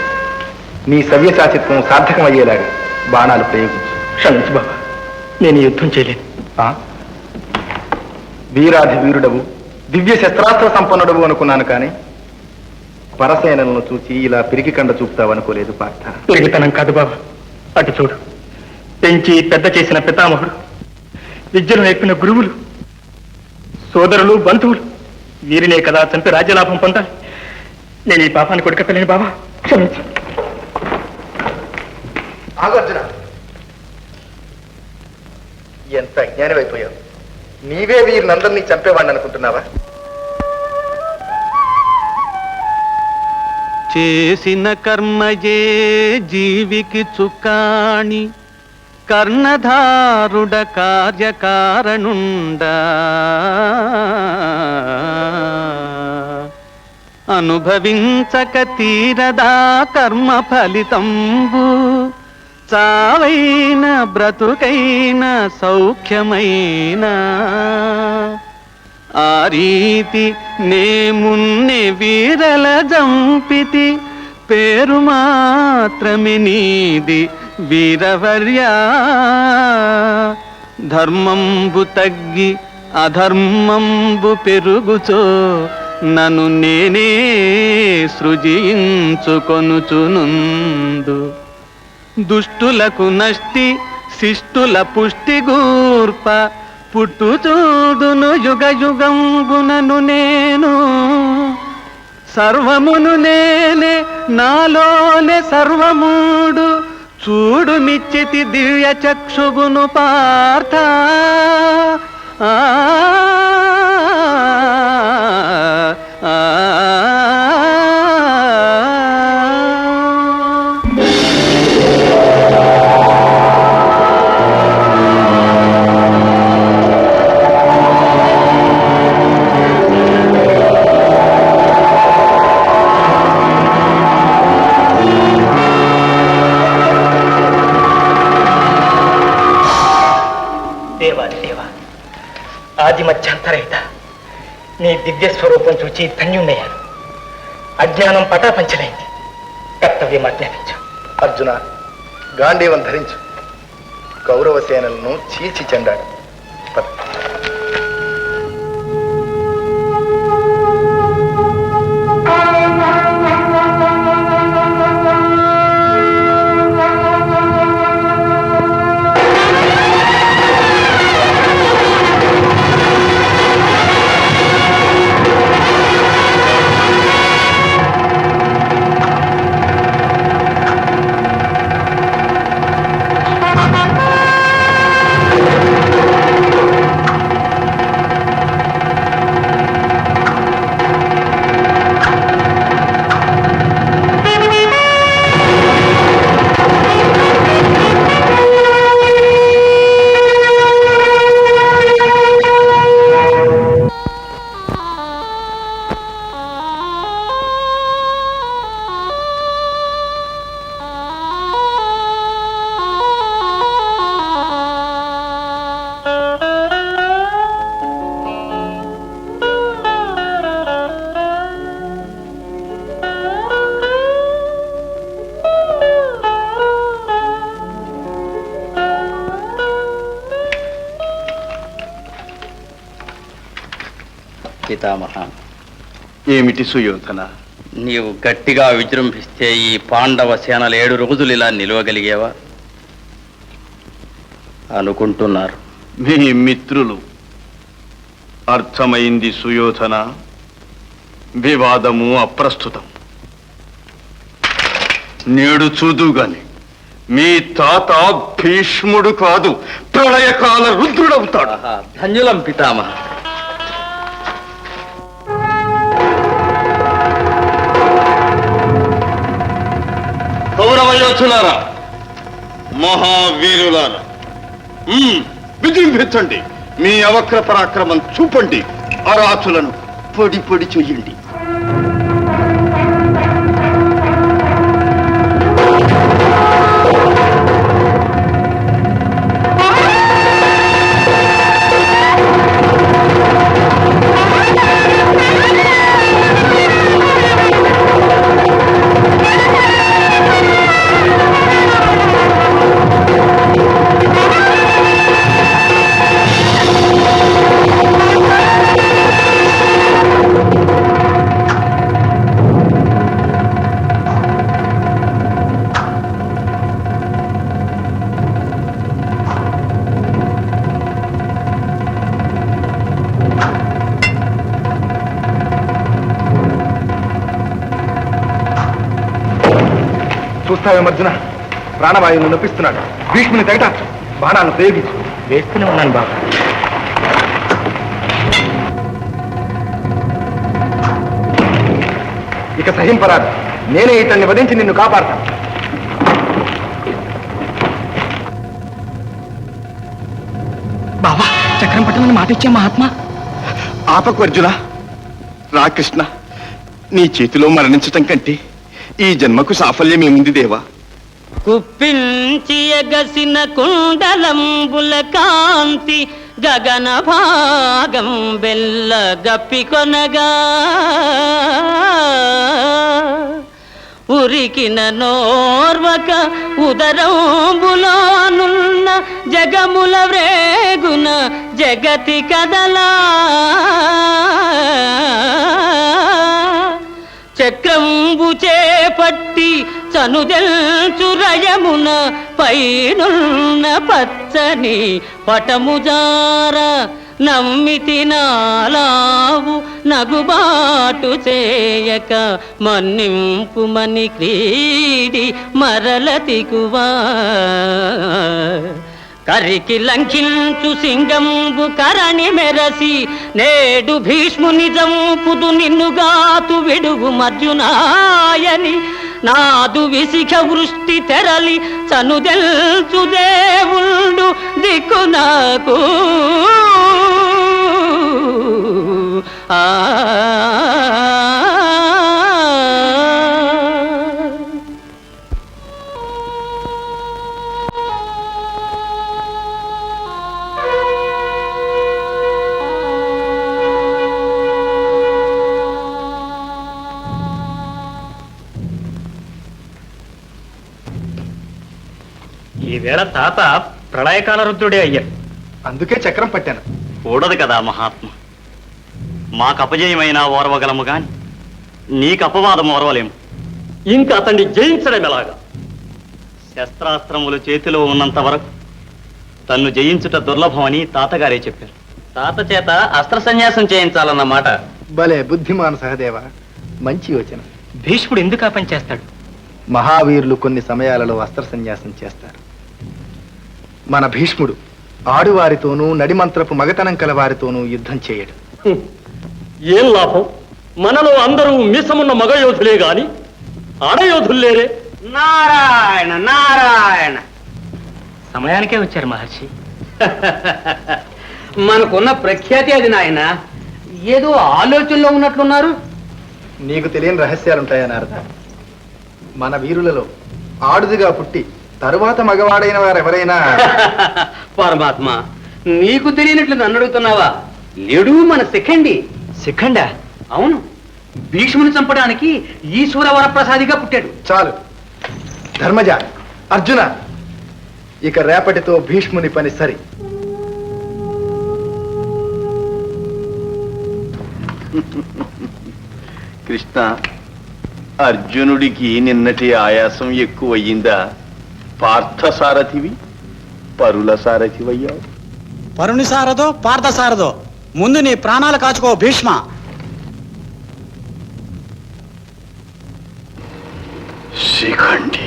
నీ సవ్యసాచిత్వం సార్థకమయ్యేలాగా బాణాలు ప్రయోగించు. క్షమించు బాబా, నేను యుద్ధం చేయలేను. వీరాధి వీరుడవు, దివ్య శస్త్రాస్త్ర సంపన్నుడవు అనుకున్నాను కానీ పరసేనలను చూసి ఇలా పిరికి కండ చూపుతావనుకోలేదు పార్థ. పెరిగితనం కాదు బాబా, అటు చూడు. పెంచి పెద్ద చేసిన పితామహుడు, విద్యలు నేర్పిన గురువులు, సోదరులు, బంధువులు, వీరినే కదా చంపి రాజ్యలాభం పొందాలి. నేను ఈ పాపాన్ని కొడుకపోలేను బాబా, క్షమించు. ఆగు అర్జున, ఎంత అజ్ఞానమైపోయావు. నీవే వీరినందరినీ చంపేవాడిని అనుకుంటున్నావా? చేసిన కర్మయే జీవికి చుక్కాణి, కర్ణధారుడ కార్యకారణుండా, అనుభవించక తీరదా కర్మ ఫలితంబు, చావైన బ్రతుకైన సౌఖ్యమైన, ఆ రీతి నేమున్నే వీరల జంపితి, పేరు మాత్రమే నీది వీరవర్యా. ధర్మంబు తగ్గి అధర్మంబు పెరుగుచో, నన్ను నేనే సృజించుకొనుచునుందు. దుష్టులకు నష్టి శిష్టుల పుష్టి గూర్ప, పుట్టుచూడును యుగ యుగంబునను నేను. సర్వమును నేనే, నాలోనే సర్వముడు, చూడు మిచ్చితి దివ్య చక్షుగును పార్థ. ఆ ఆది మధ్యాంతరహిత నీ దివ్య స్వరూపం చూచి ధన్యుణ్ణయ్యాను. అజ్ఞానం పటాపంచలైంది. కర్తవ్యం ఆజ్ఞాపించు. అర్జున, గాంధీవం ధరించు. కౌరవ సేనలను చీల్చి చెండాడు. పితామహ, ఏమిటి సుయోధన? నీవు గట్టిగా విజృంభిస్తే ఈ పాండవ సేనలు 7 రోజులు ఇలా నిలవగలిగేవా అనుకుంటున్నారు మీ మిత్రులు. అర్థమైంది సుయోధన. వివాదము అప్రస్తుతం. నేడు చూదుగాని మీ తాత భీష్ముడు కాదు, ప్రళయకాల రుద్రుడవుతాడు. ధన్యులం పితామహ. కౌరవ యోధులారా, మహావీరులారా, విజృంభించండి. మీ అవక్ర పరాక్రమం చూపండి. అరాచులను పొడి పొడి చెయ్యండి. చూస్తావేం అర్జున, ప్రాణవాయువును నొప్పిస్తున్నాడు. భీష్ముని తెగట బాణాలను ప్రయోగించు. వేస్తూనే ఉన్నాను బాబా. ఇక సహింపరాదు. నేనే ఇతన్ని వధించి నిన్ను కాపాడతాను. బాబా, చక్రం పట్టమని మాట ఇచ్చే మహాత్మా. ఆపకు అర్జున. రా కృష్ణ, నీ చేతిలో మరణించటం కంటే ఈ జన్మకు సాఫల్యం ఏముంది దేవా? కుప్పించి ఎగసిన కుండలంబుల కాంతి గగన భాగం బెల్ల గప్పికొనగా ఉరికిన నోర్వక ఉదరంబులోనున్న జగముల వ్రేగున జగతి కదలా చక్రంబు చేపట్టి చనుదెల్చురయమున పైనున్న పచ్చని పటముజార నమ్మితి నాలావు నగుబాటు చేయక మన్నింపుమని క్రీడి మరలతికువా కరికి లంఘించు సింగంబు కరణి మెరసి నేడు భీష్ముని జంపుదు నిన్నుగాతు విడుగు మర్జునాయని నాదు విసిఖ వృష్టి తెరలి చనుదెల్చు దేవుండు దిక్కు నాకు ఆ ఈవేళ తాత ప్రళయకాల రుద్రుడే అయ్యారు. అందుకే చక్రం పట్టాను. కూడదు కదా మహాత్మ. మాకు అపజయమైనా ఓర్వగలము గాని నీకు అపవాదం ఓర్వలేము. ఇంకా అతన్ని జయించడం ఎలాగా? శస్త్రాస్త్రములు చేతిలో ఉన్నంత వరకు తన్ను జయించుట దుర్లభమని తాతగారే చెప్పారు. తాత చేత అస్త్ర సన్యాసం చేయించాలన్నమాట. భలే బుద్ధిమాన్ సహదేవ, మంచి యోచన. భీష్ముడు ఎందుకు ఆ పని చేస్తాడు? మహావీరులు కొన్ని సమయాలలో అస్త్ర సన్యాసం చేస్తారు. మన భీష్ముడు ఆడువారితోనూ నడిమంత్రపు మగతనం కల వారితోనూ యుద్ధం చేయడు. ఏం లాభం? మనలో అందరూ మీసమున్న మగయోధులే గాని ఆడయోధుల్లేరే. నారాయణ నారాయణ. సమయానికే వచ్చారు మహర్షి. మనకున్న ప్రఖ్యాతి అది నాయన. ఏదో ఆలోచనలో ఉన్నట్లున్నారు. నీకు తెలియని రహస్యాలుంటాయా నారద? మన వీరులలో ఆడుదిగా పుట్టి తరువాత మగవాడైన వారెవరైనా పరమాత్మ, నీకు తెలియనట్లు నన్ను అడుగుతున్నావా? లేడు మన శిఖండి. శిఖండా? అవును, భీష్ముని చంపడానికి ఈశ్వర వరప్రసాదిగా పుట్టాడు. చాలు ధర్మజ, అర్జున, ఇక రేపటితో భీష్ముని పని సరి. కృష్ణ, అర్జునుడికి నిన్నటి ఆయాసం ఎక్కువయ్యిందా? పార్థసారథివి పరుల సారథివయ్యావు. పరుని సారదో పార్థ సారదో, ముందు నీ ప్రాణాలు కాచుకో భీష్మ. శిఖండి,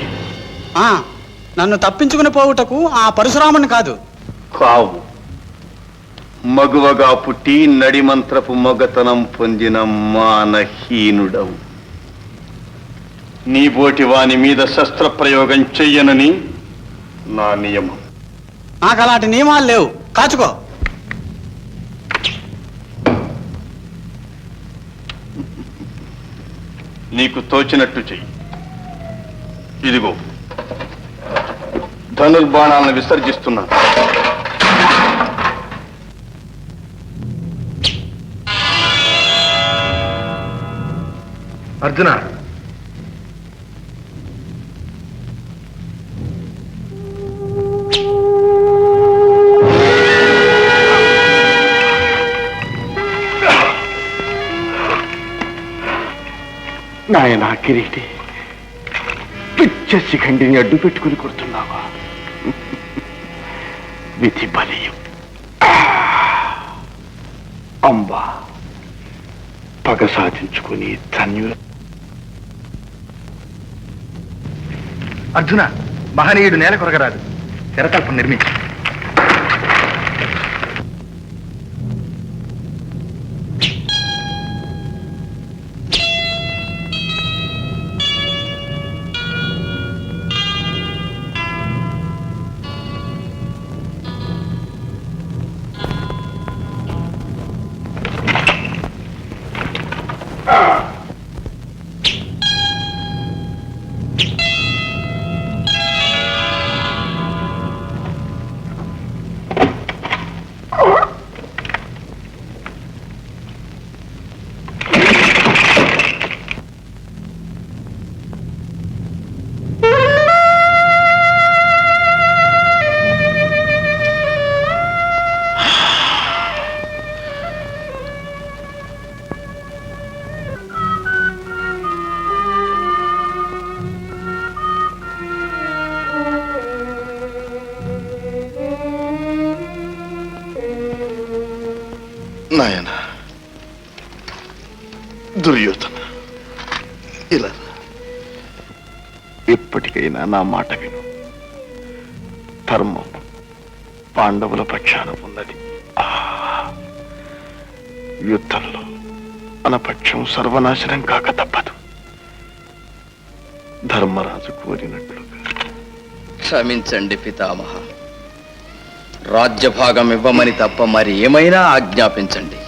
నన్ను తప్పించుకుని పోవుటకు ఆ పరశురాముని కాదు. కావు, మగువగా పుట్టి నడిమంత్రపు మొగతనం పొందిన మానహీనుడవు. నీ బోటి వాని మీద శస్త్రప్రయోగం చెయ్యనని నా నియమం. నాకు అలాంటి నియమాలు లేవు, కాచుకో. నీకు తోచినట్టు చెయ్యి. ఇదిగో ధనుర్బాణాలను విసర్జిస్తున్నాను. అర్జున, నాయనా కిరీటి, పిచ్చ శిఖండిని అడ్డు పెట్టుకుని కొడుతున్నావా? విధి బలియం. అంబా, పగ సాధించుకుని ధన్యుల అర్జున, మహనీయుడు నేల కొరగరాదు. శరకల్పం నిర్మించు. నాయన దుర్యోధన, ఇలా ఇప్పటికైనా నా మాట విను. ధర్మం పాండవుల పక్షాన ఉన్నది. యుద్ధంలో మన పక్షం సర్వనాశనం కాక తప్పదు. ధర్మరాజు కోరినట్లుగా. క్షమించండి పితామహ, రాజ్యభాగం ఇవ్వమని తప్ప మరి ఏమైనా ఆజ్ఞాపించండి.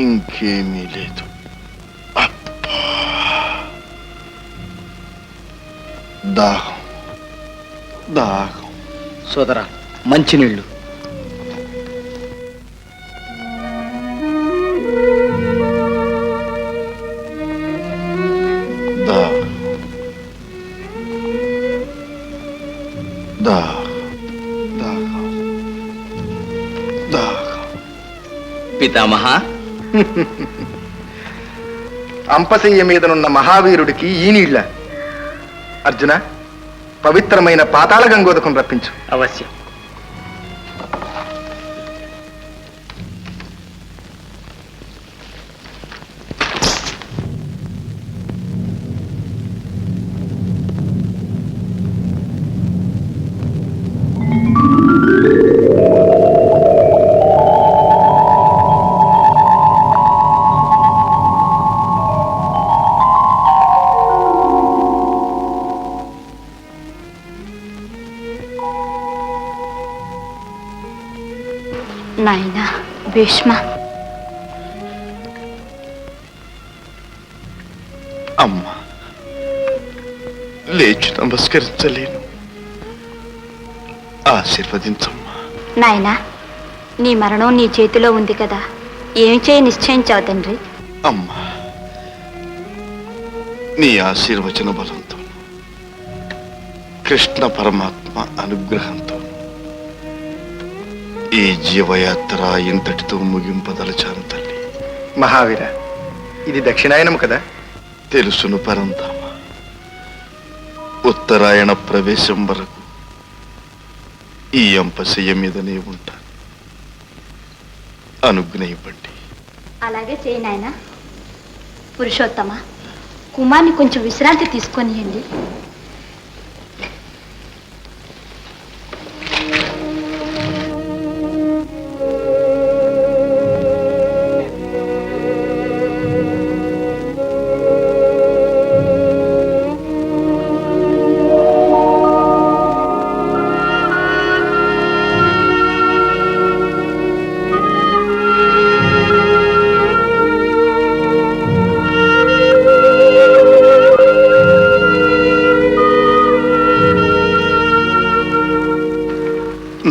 ఇంకేమీ లేదు. దాహం దాహం. సోదరా, మంచినీళ్ళు. దాహం దాహం దాహం దాహం. పితామహ, అంపశయ్య మీదనున్న మహావీరుడికి ఈ నీళ్ళ. అర్జున, పవిత్రమైన పాతాళ గంగోదకం రప్పించు. అవశ్యం. నాయనా భీష్మ, అమ్మా, లేచి నమస్కరించలేను. ఆశీర్వదించమ్మా. నాయనా నీ మరణం నీ చేతిలో ఉంది కదా, ఏమి చేయి నిశ్చయించావు తండ్రి? అమ్మా, నీ ఆశీర్వచన బలంతో, కృష్ణ పరమాత్మ అనుగ్రహంతో ఈ జీవయాత్ర ఇంతటితో ముగింపదలచాను తల్లి. మహావీర, ఇది దక్షిణాయనము కదా? తెలుసును పరంధామ. ఉత్తరాయణ ప్రవేశం వరకు ఈ అంపశయ్య మీదనే ఉంటాను. అనుజ్ఞయివ్వండి. అలాగే చేయి నాయనా. పురుషోత్తమ, కుమార్ని కొంచెం విశ్రాంతి తీసుకొనియండి.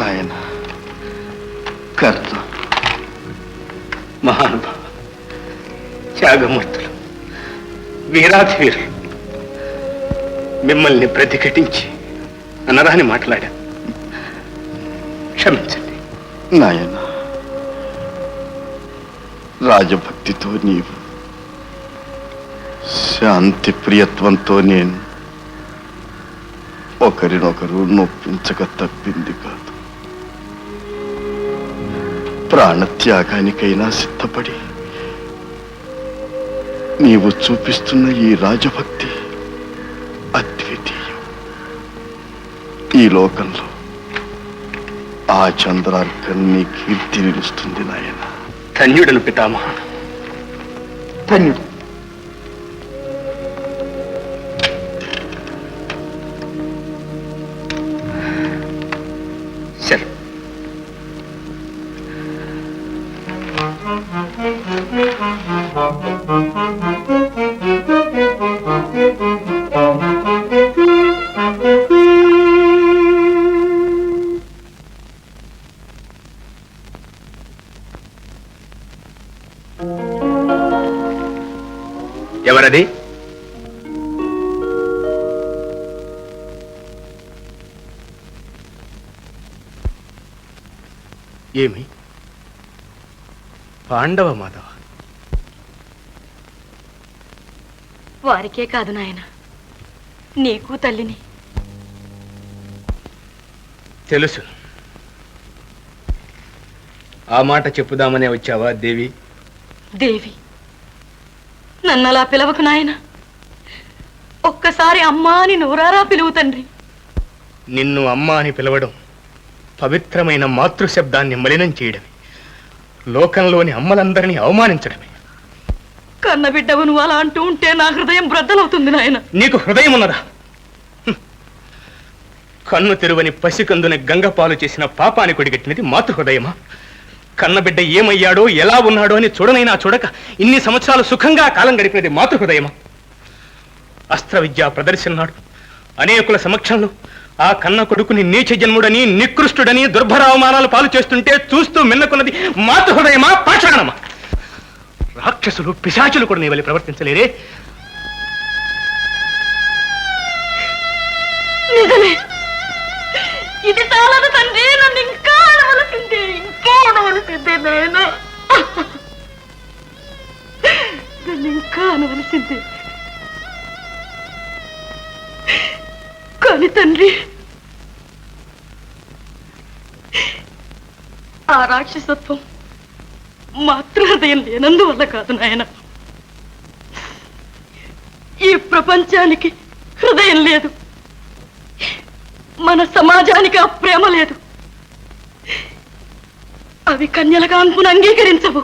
నాయన కర్త, మహానుభావ, త్యాగమూర్తులు, వీరాధి వీరులు, మిమ్మల్ని ప్రతిఘటించి అనరాని మాట్లాడా. క్షమించండి. నాయన, రాజభక్తితో నీవు, శాంతి ప్రియత్వంతో నేను ఒకరినొకరు నొప్పించక తప్పింది కాదు. ప్రాణత్యాగానికైనా సిద్ధపడి నీవు చూపిస్తున్న ఈ రాజభక్తి అద్వితీయం. ఈ లోకంలో ఆ చంద్రార్కం నీ కీర్తి నిలుస్తుంది నాయన. ధన్యుడను పితామహ. ధన్యుడు. సరే, ఎవరది? ఏమి పాండవ మాధవ? వారికే కాదు నాయన, నీకు తల్లిని. తెలుసు. ఆ మాట చెప్పుదామనే వచ్చావా దేవి? దేవి, నన్నలా పిలవకు నాయన. ఒక్కసారి అమ్మా అని నోరారా పిలువు తండ్రి. నిన్ను అమ్మ అని పిలవడం పవిత్రమైన మాతృశబ్దాన్ని మలినం చేయడమే, లోకంలోని అమ్మలందరినీ అవమానించడమే. కన్నబిడ్డవు నువ్వు అలా అంటూ ఉంటే నా హృదయం బ్రద్దలవుతుంది నాయన. నీకు హృదయం ఉన్నదా? కన్ను తెరువని పసికందుని గంగపాలు చేసిన పాపాన్ని కొడిగట్టినది మాతృహృదయమా? కన్నబిడ్డ ఏమయ్యాడో ఎలా ఉన్నాడో అని చూడనైనా చూడక ఇన్ని సంవత్సరాలు సుఖంగా కాలం గడిపినది మాతృహృదయమా? అస్త్ర విద్యా ప్రదర్శనాడు అనేకుల సమక్షంలో ఆ కన్న కొడుకుని నీచ జన్ముడని, నికృష్టుడని, దుర్భరావమానాలు పాలు చేస్తుంటే చూస్తూ మిన్నకున్నది మాతృహృదయమా, పాషాణమా? రాక్షసులు పిశాచులు కూడా నీ వల్ల ప్రవర్తించలేరే. నిజమే, ఇది చాలదు తండ్రి. నన్ను ఇంకా అనవలసిందే, ఇంకా అనవలసిందే నాయన. నన్ను ఇంకా అనవలసిందే. కానీ తండ్రి, ఆ రాక్షసత్వం మాతృహృదయం లేనందువల్ల కాదు నాయన. ఈ ప్రపంచానికి హృదయం లేదు, మన సమాజానికి ఆ ప్రేమ లేదు. అవి కన్యలుగా అనుకుని అంగీకరించవు.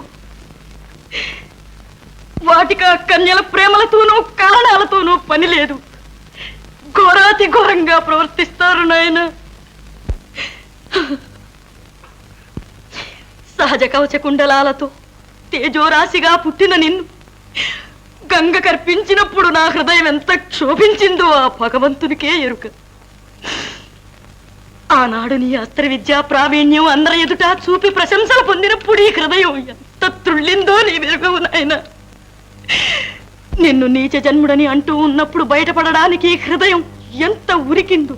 వాటికి ఆ కన్యల ప్రేమలతోనూ కారణాలతోనూ పని లేదు. ఘోరాతి ఘోరంగా ప్రవర్తిస్తారు నాయన. సహజ కవచ కుండలాలతో తేజోరాశిగా పుట్టిన నిన్ను గంగ కర్పించినప్పుడు నా హృదయం ఎంత క్షోభించిందో ఆ భగవంతునికే ఎరుక. ఆనాడు నీ అస్త్ర విద్యా ప్రావీణ్యం అందరి ఎదుట చూపి ప్రశంసలు పొందినప్పుడు ఈ హృదయం ఎంత త్రుళ్ళిందో నీ వెరుగవు నాయన. నిన్ను నీచ జన్ముడని అంటూ ఉన్నప్పుడు బయటపడడానికి ఈ హృదయం ఎంత ఉరికిందో.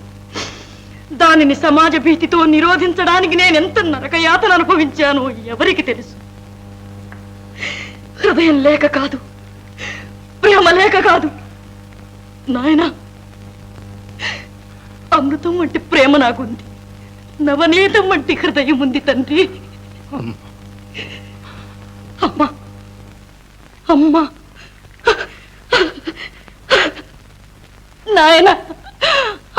దానిని సమాజ భీతితో నిరోధించడానికి నేనెంత నరకయాతన అనుభవించానో ఎవరికి తెలుసు. హృదయం లేక కాదు, ప్రేమ లేక కాదు నాయనా. అమృతం వంటి ప్రేమ నాకుంది, నవనీతం వంటి హృదయం ఉంది తండ్రి. అమ్మా అమ్మా నాయన,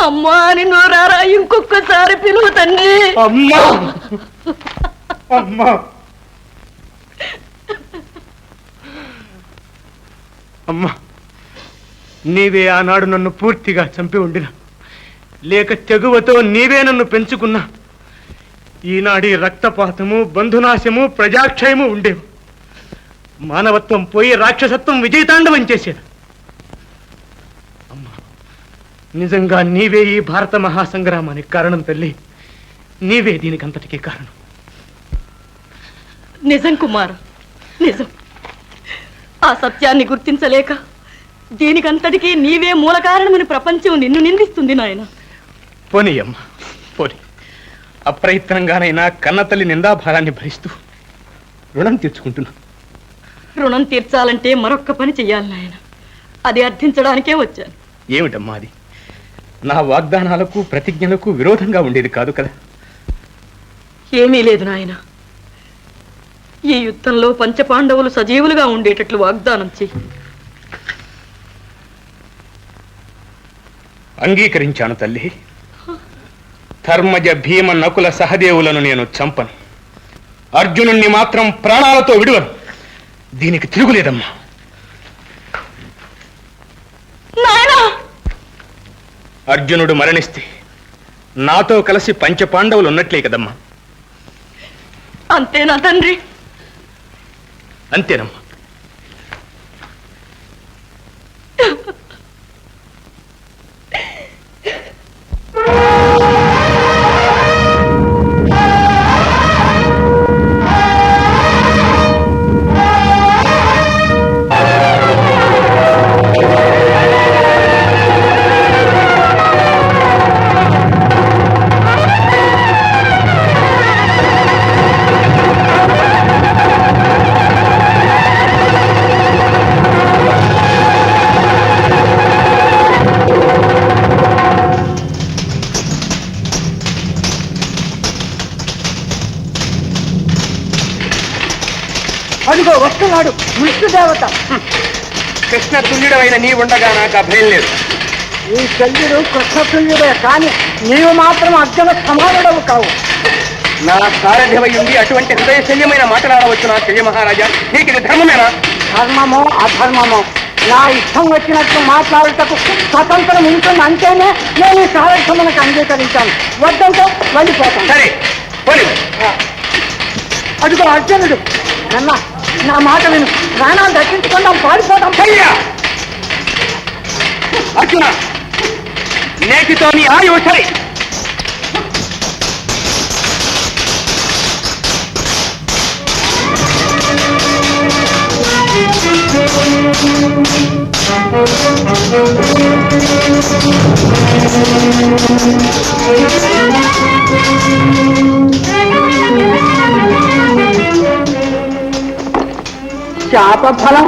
అమ్మా అని నోరారా ఇంకొకసారి పిలువు తండ్రి. అమ్మా అమ్మా అమ్మా, నీవే ఆనాడు నన్ను పూర్తిగా చంపి ఉండిన, లేక తెగువతో నీవే నన్ను పెంచుకున్నా, ఈనాడి రక్తపాతము, బంధునాశము, ప్రజాక్షయము ఉండేవు. మానవత్వం పోయి రాక్షసత్వం విజయతాండవం చేసేది. అమ్మా, నిజంగా నీవే ఈ భారత మహాసంగ్రామానికి కారణం తల్లి. నీవే దీనికంతటికీ కారణం. నిజం కుమార, నిజం. ఆ సత్యాన్ని గుర్తించలేక దీనికంతటికీ నీవే మూల కారణమని ప్రపంచం నిన్ను నిందిస్తుంది నాయన. పోనీ అమ్మ, పోనీ. అప్రయత్నంగానైనా కన్నతల్లి నిందాభారాన్ని భరిస్తూ రుణం తీర్చుకుంటున్నా. రుణం తీర్చాలంటే మరొక్క పని చెయ్యాలి నాయన. అది అర్థించడానికే వచ్చాను. ఏమిటమ్మా అది? నా వాగ్దానాలకు ప్రతిజ్ఞలకు విరోధంగా ఉండేది కాదు కదా? ఏమీ లేదు నాయన. ఈ యుద్ధంలో పంచపాండవులు సజీవులుగా ఉండేటట్లు వాగ్దానం చెయ్యి. అంగీకరించాను తల్లి. ధర్మజ భీమ నకుల సహదేవులను నేను చంపను. అర్జునుణ్ణి మాత్రం ప్రాణాలతో విడువను. దీనికి తిరుగులేదమ్మా. అర్జునుడు మరణిస్తే నాతో కలిసి పంచపాండవులు ఉన్నట్లే కదమ్మా. అంతేనా తండ్రి? అంతేనమ్మా. అదిగో వస్తున్నాడు విష్ణుదేవత. కృష్ణ తుల్యుడమైన నీ ఉండగా నాకు అభయం లేదు. నీ శల్యుడు కృష్ణతుల్యుడే, కానీ నీవు మాత్రం అర్జున సమానుడవు కావు. నా సారథ్యమై ఉండి అటువంటి హృదయ శల్యమైన మాట్లాడవచ్చు నా శల్య మహారాజా. నీకు ఇది ధర్మమేనా? ధర్మమో అధర్మమో నా ఇష్టం వచ్చినట్టు మాట్లాడుటకు స్వతంత్రం ఉంటుంది. అంటేనే నేను ఈ సారథ్యములకు అంగీకరించాను. వద్దంతో వెళ్ళిపోతాను. సరే పోనీ. అదిగో అర్జునుడు. అన్న నా మాట విను, ప్రాణాలు దక్కించుకుందాం, పారిపోతాం. అర్జున, నేటితో నీ ఆయువు సరే. శాప ఫలం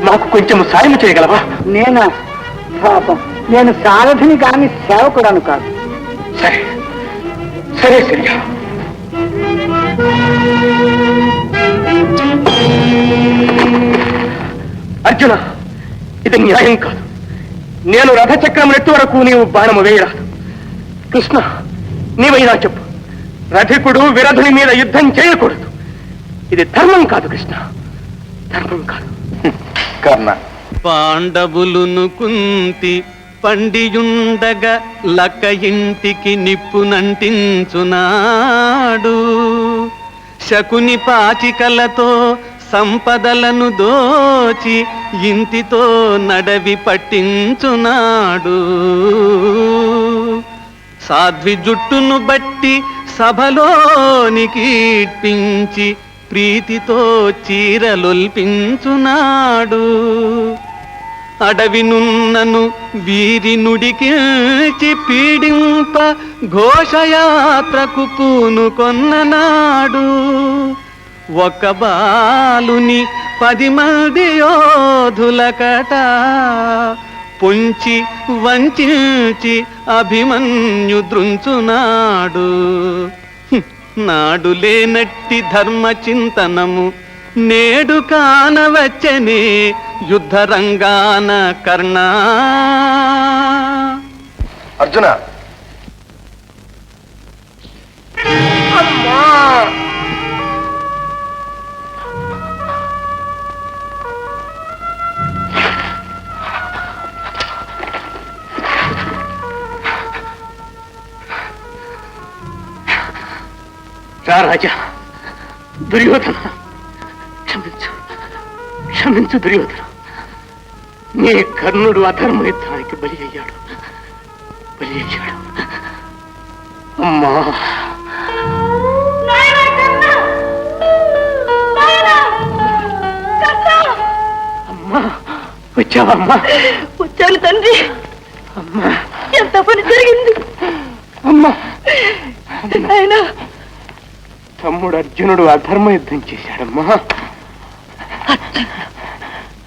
నాకు కొంచెం సాయం చేయగలవా? నేను పాపం, నేను సారథిని కాని సేవకుడను కాదు. సరే సరే సరియా. అర్జున, ఇది న్యాయం కాదు. నేను రథచక్రం ఎత్తు వరకు నీవు బాణము వేయరాదు. కృష్ణ, నీవైనా చెప్పు. రథికుడు విరధుని మీద యుద్ధం చేయకూడదు. ఇది ధర్మం కాదు కృష్ణ, ధర్మం కాదు. కర్ణ, పాండవులును కుంతి పండియుండగా లక్క ఇంటికి నిప్పునంటించునాడు. శకుని పాచికలతో సంపదలను దోచి ఇంటితో నడవి పట్టించునాడు. సాధ్వి జుట్టును బట్టి సభలోనికి ఈడ్పించి ప్రీతితో చీరలొల్పించునాడు. అడవినున్నను వీరి నుడికిల్చి పీడింప ఘోషయాత్రకు పూనుకొన్ననాడు. ఒక బాలుని 10 మంది యోధులకట పొంచి వంచి అభిమన్యు దృంచునాడు. నాడు లేనట్టి ధర్మ చింతనము నేడు కానవచ్చనే యుద్ధ రంగాన కర్ణ. అర్జున, రాజా దుర్యోధన, క్షమించు క్షమించు దుర్యోధన. నీ కర్ణుడు అధర్మ యుద్ధానికి బలి అయ్యాడు. అమ్మా, అమ్మా వచ్చావమ్మా? వచ్చాను తండ్రి. అమ్మా ఎంత పని జరిగింది అమ్మా. ఆయన తమ్ముడు అర్జునుడు అధర్మ యుద్ధం చేశాడమ్మా.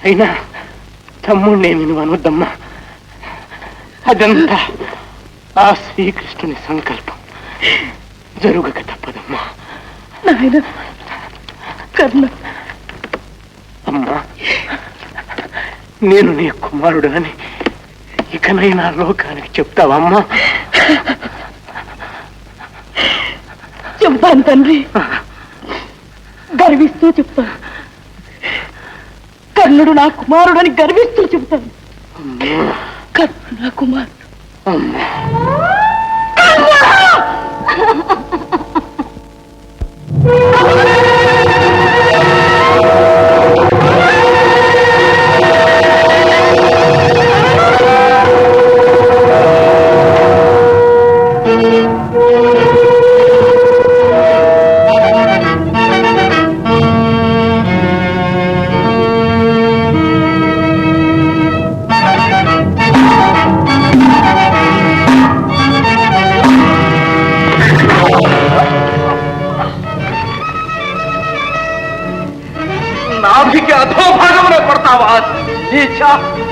అయినా తమ్ముడినేమి నువ్వు అనొద్దమ్మా. అదంతా ఆ శ్రీకృష్ణుని సంకల్పం. జరుగక తప్పదమ్మా. నాయన కర్ణ, అమ్మా నేను నీ కుమారుడు అని ఇకనైనా లోకానికి చెప్తావమ్మా? చెప్తాను తండ్రి, గర్విస్తూ చెప్తాను. కర్ణుడు నా కుమారుడు అని గర్విస్తూ చెప్తాను. కర్ణుడు నా కుమారుడు. నాభికి అధోభాగమున కొడతావా?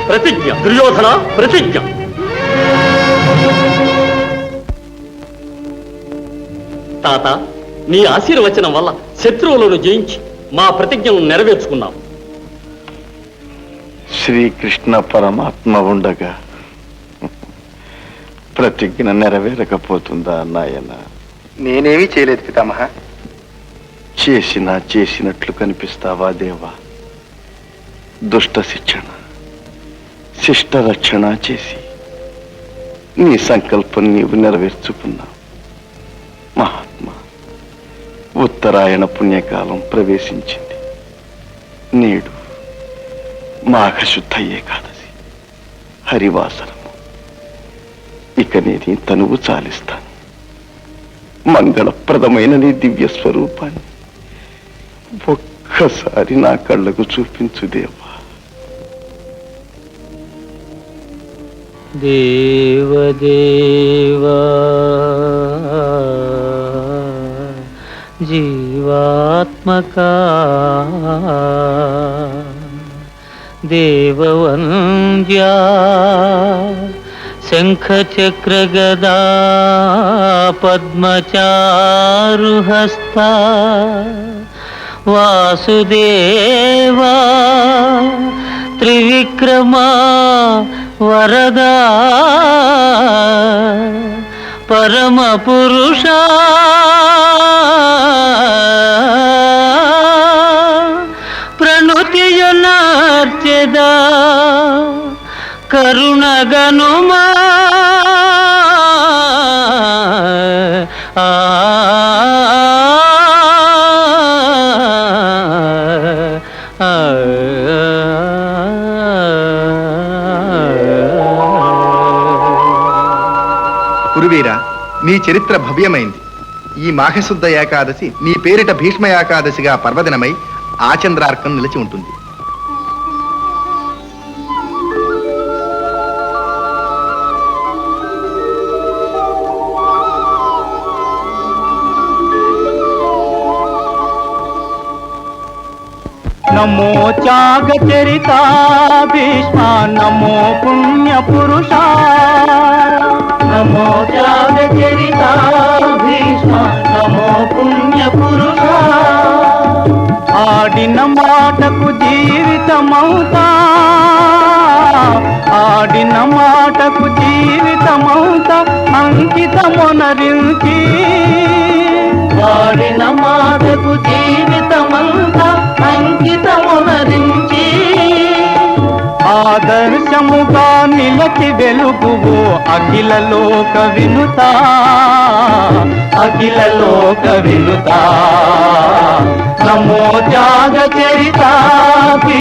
ప్రతిజ్ఞ దుర్యోధన, ప్రతిజ్ఞ. తాత, నీ ఆశీర్వచనం వల్ల శత్రువులను జయించి మా ప్రతిజ్ఞను నెరవేర్చుకున్నాం. శ్రీకృష్ణ పరమాత్మ ఉండగా ప్రతిజ్ఞ నెరవేరకపోతుందా నాయన? నేనేమీ చేయలేదు పితామహ. చేసినట్లు కనిపిస్తావా దేవా? దుష్ట శిక్షణ, శిష్ట రక్షణ చేసి నీ సంకల్పం నీవు నెరవేర్చుకున్నావు. మహాత్మా, ఉత్తరాయణ పుణ్యకాలం ప్రవేశించింది. నేడు మాఘశుద్ధ ఏకాదశి, హరివాసరము. ఇక నేను తనువు చాలిస్తాను. మంగళప్రదమైన నీ దివ్య స్వరూపాన్ని ఒక్కసారి నా కళ్ళకు చూపించు దేవా. దేవదేవా జీవాత్మకా దేవవంద్యా శంఖచక్ర గదా పద్మచారుహస్తా వాసుదేవా త్రివిక్రమా వరదా పరమ పురుషా ప్రణుతియునార్చెదా కరుణగనుమా కురువీరా, నీ చరిత్ర భవ్యమైంది. ఈ మాఘశుద్ధ ఏకాదశి నీ పేరిట భీష్మ ఏకాదశిగా పర్వదినమై ఆచంద్రార్కం నిలిచి ఉంటుంది. నమో త్యాగ చరితా భీష్మ, నమో పుణ్య పురుష. నమో త్యాగ చరితా భీష్మ, నమో పుణ్య పురుష. ఆడిన మాటకు జీవితమౌతా, ఆడిన మాటకు జీవితమౌతా అంకితమొనరించి. ఆడిన మాటకు జీవితమంతా అంకితమునరించి. ఆదర్శముగా నిలచి వెలుగువు అఖిల లోక వినుత, అఖిల లోక వినుత. నమో త్యాగ చరితా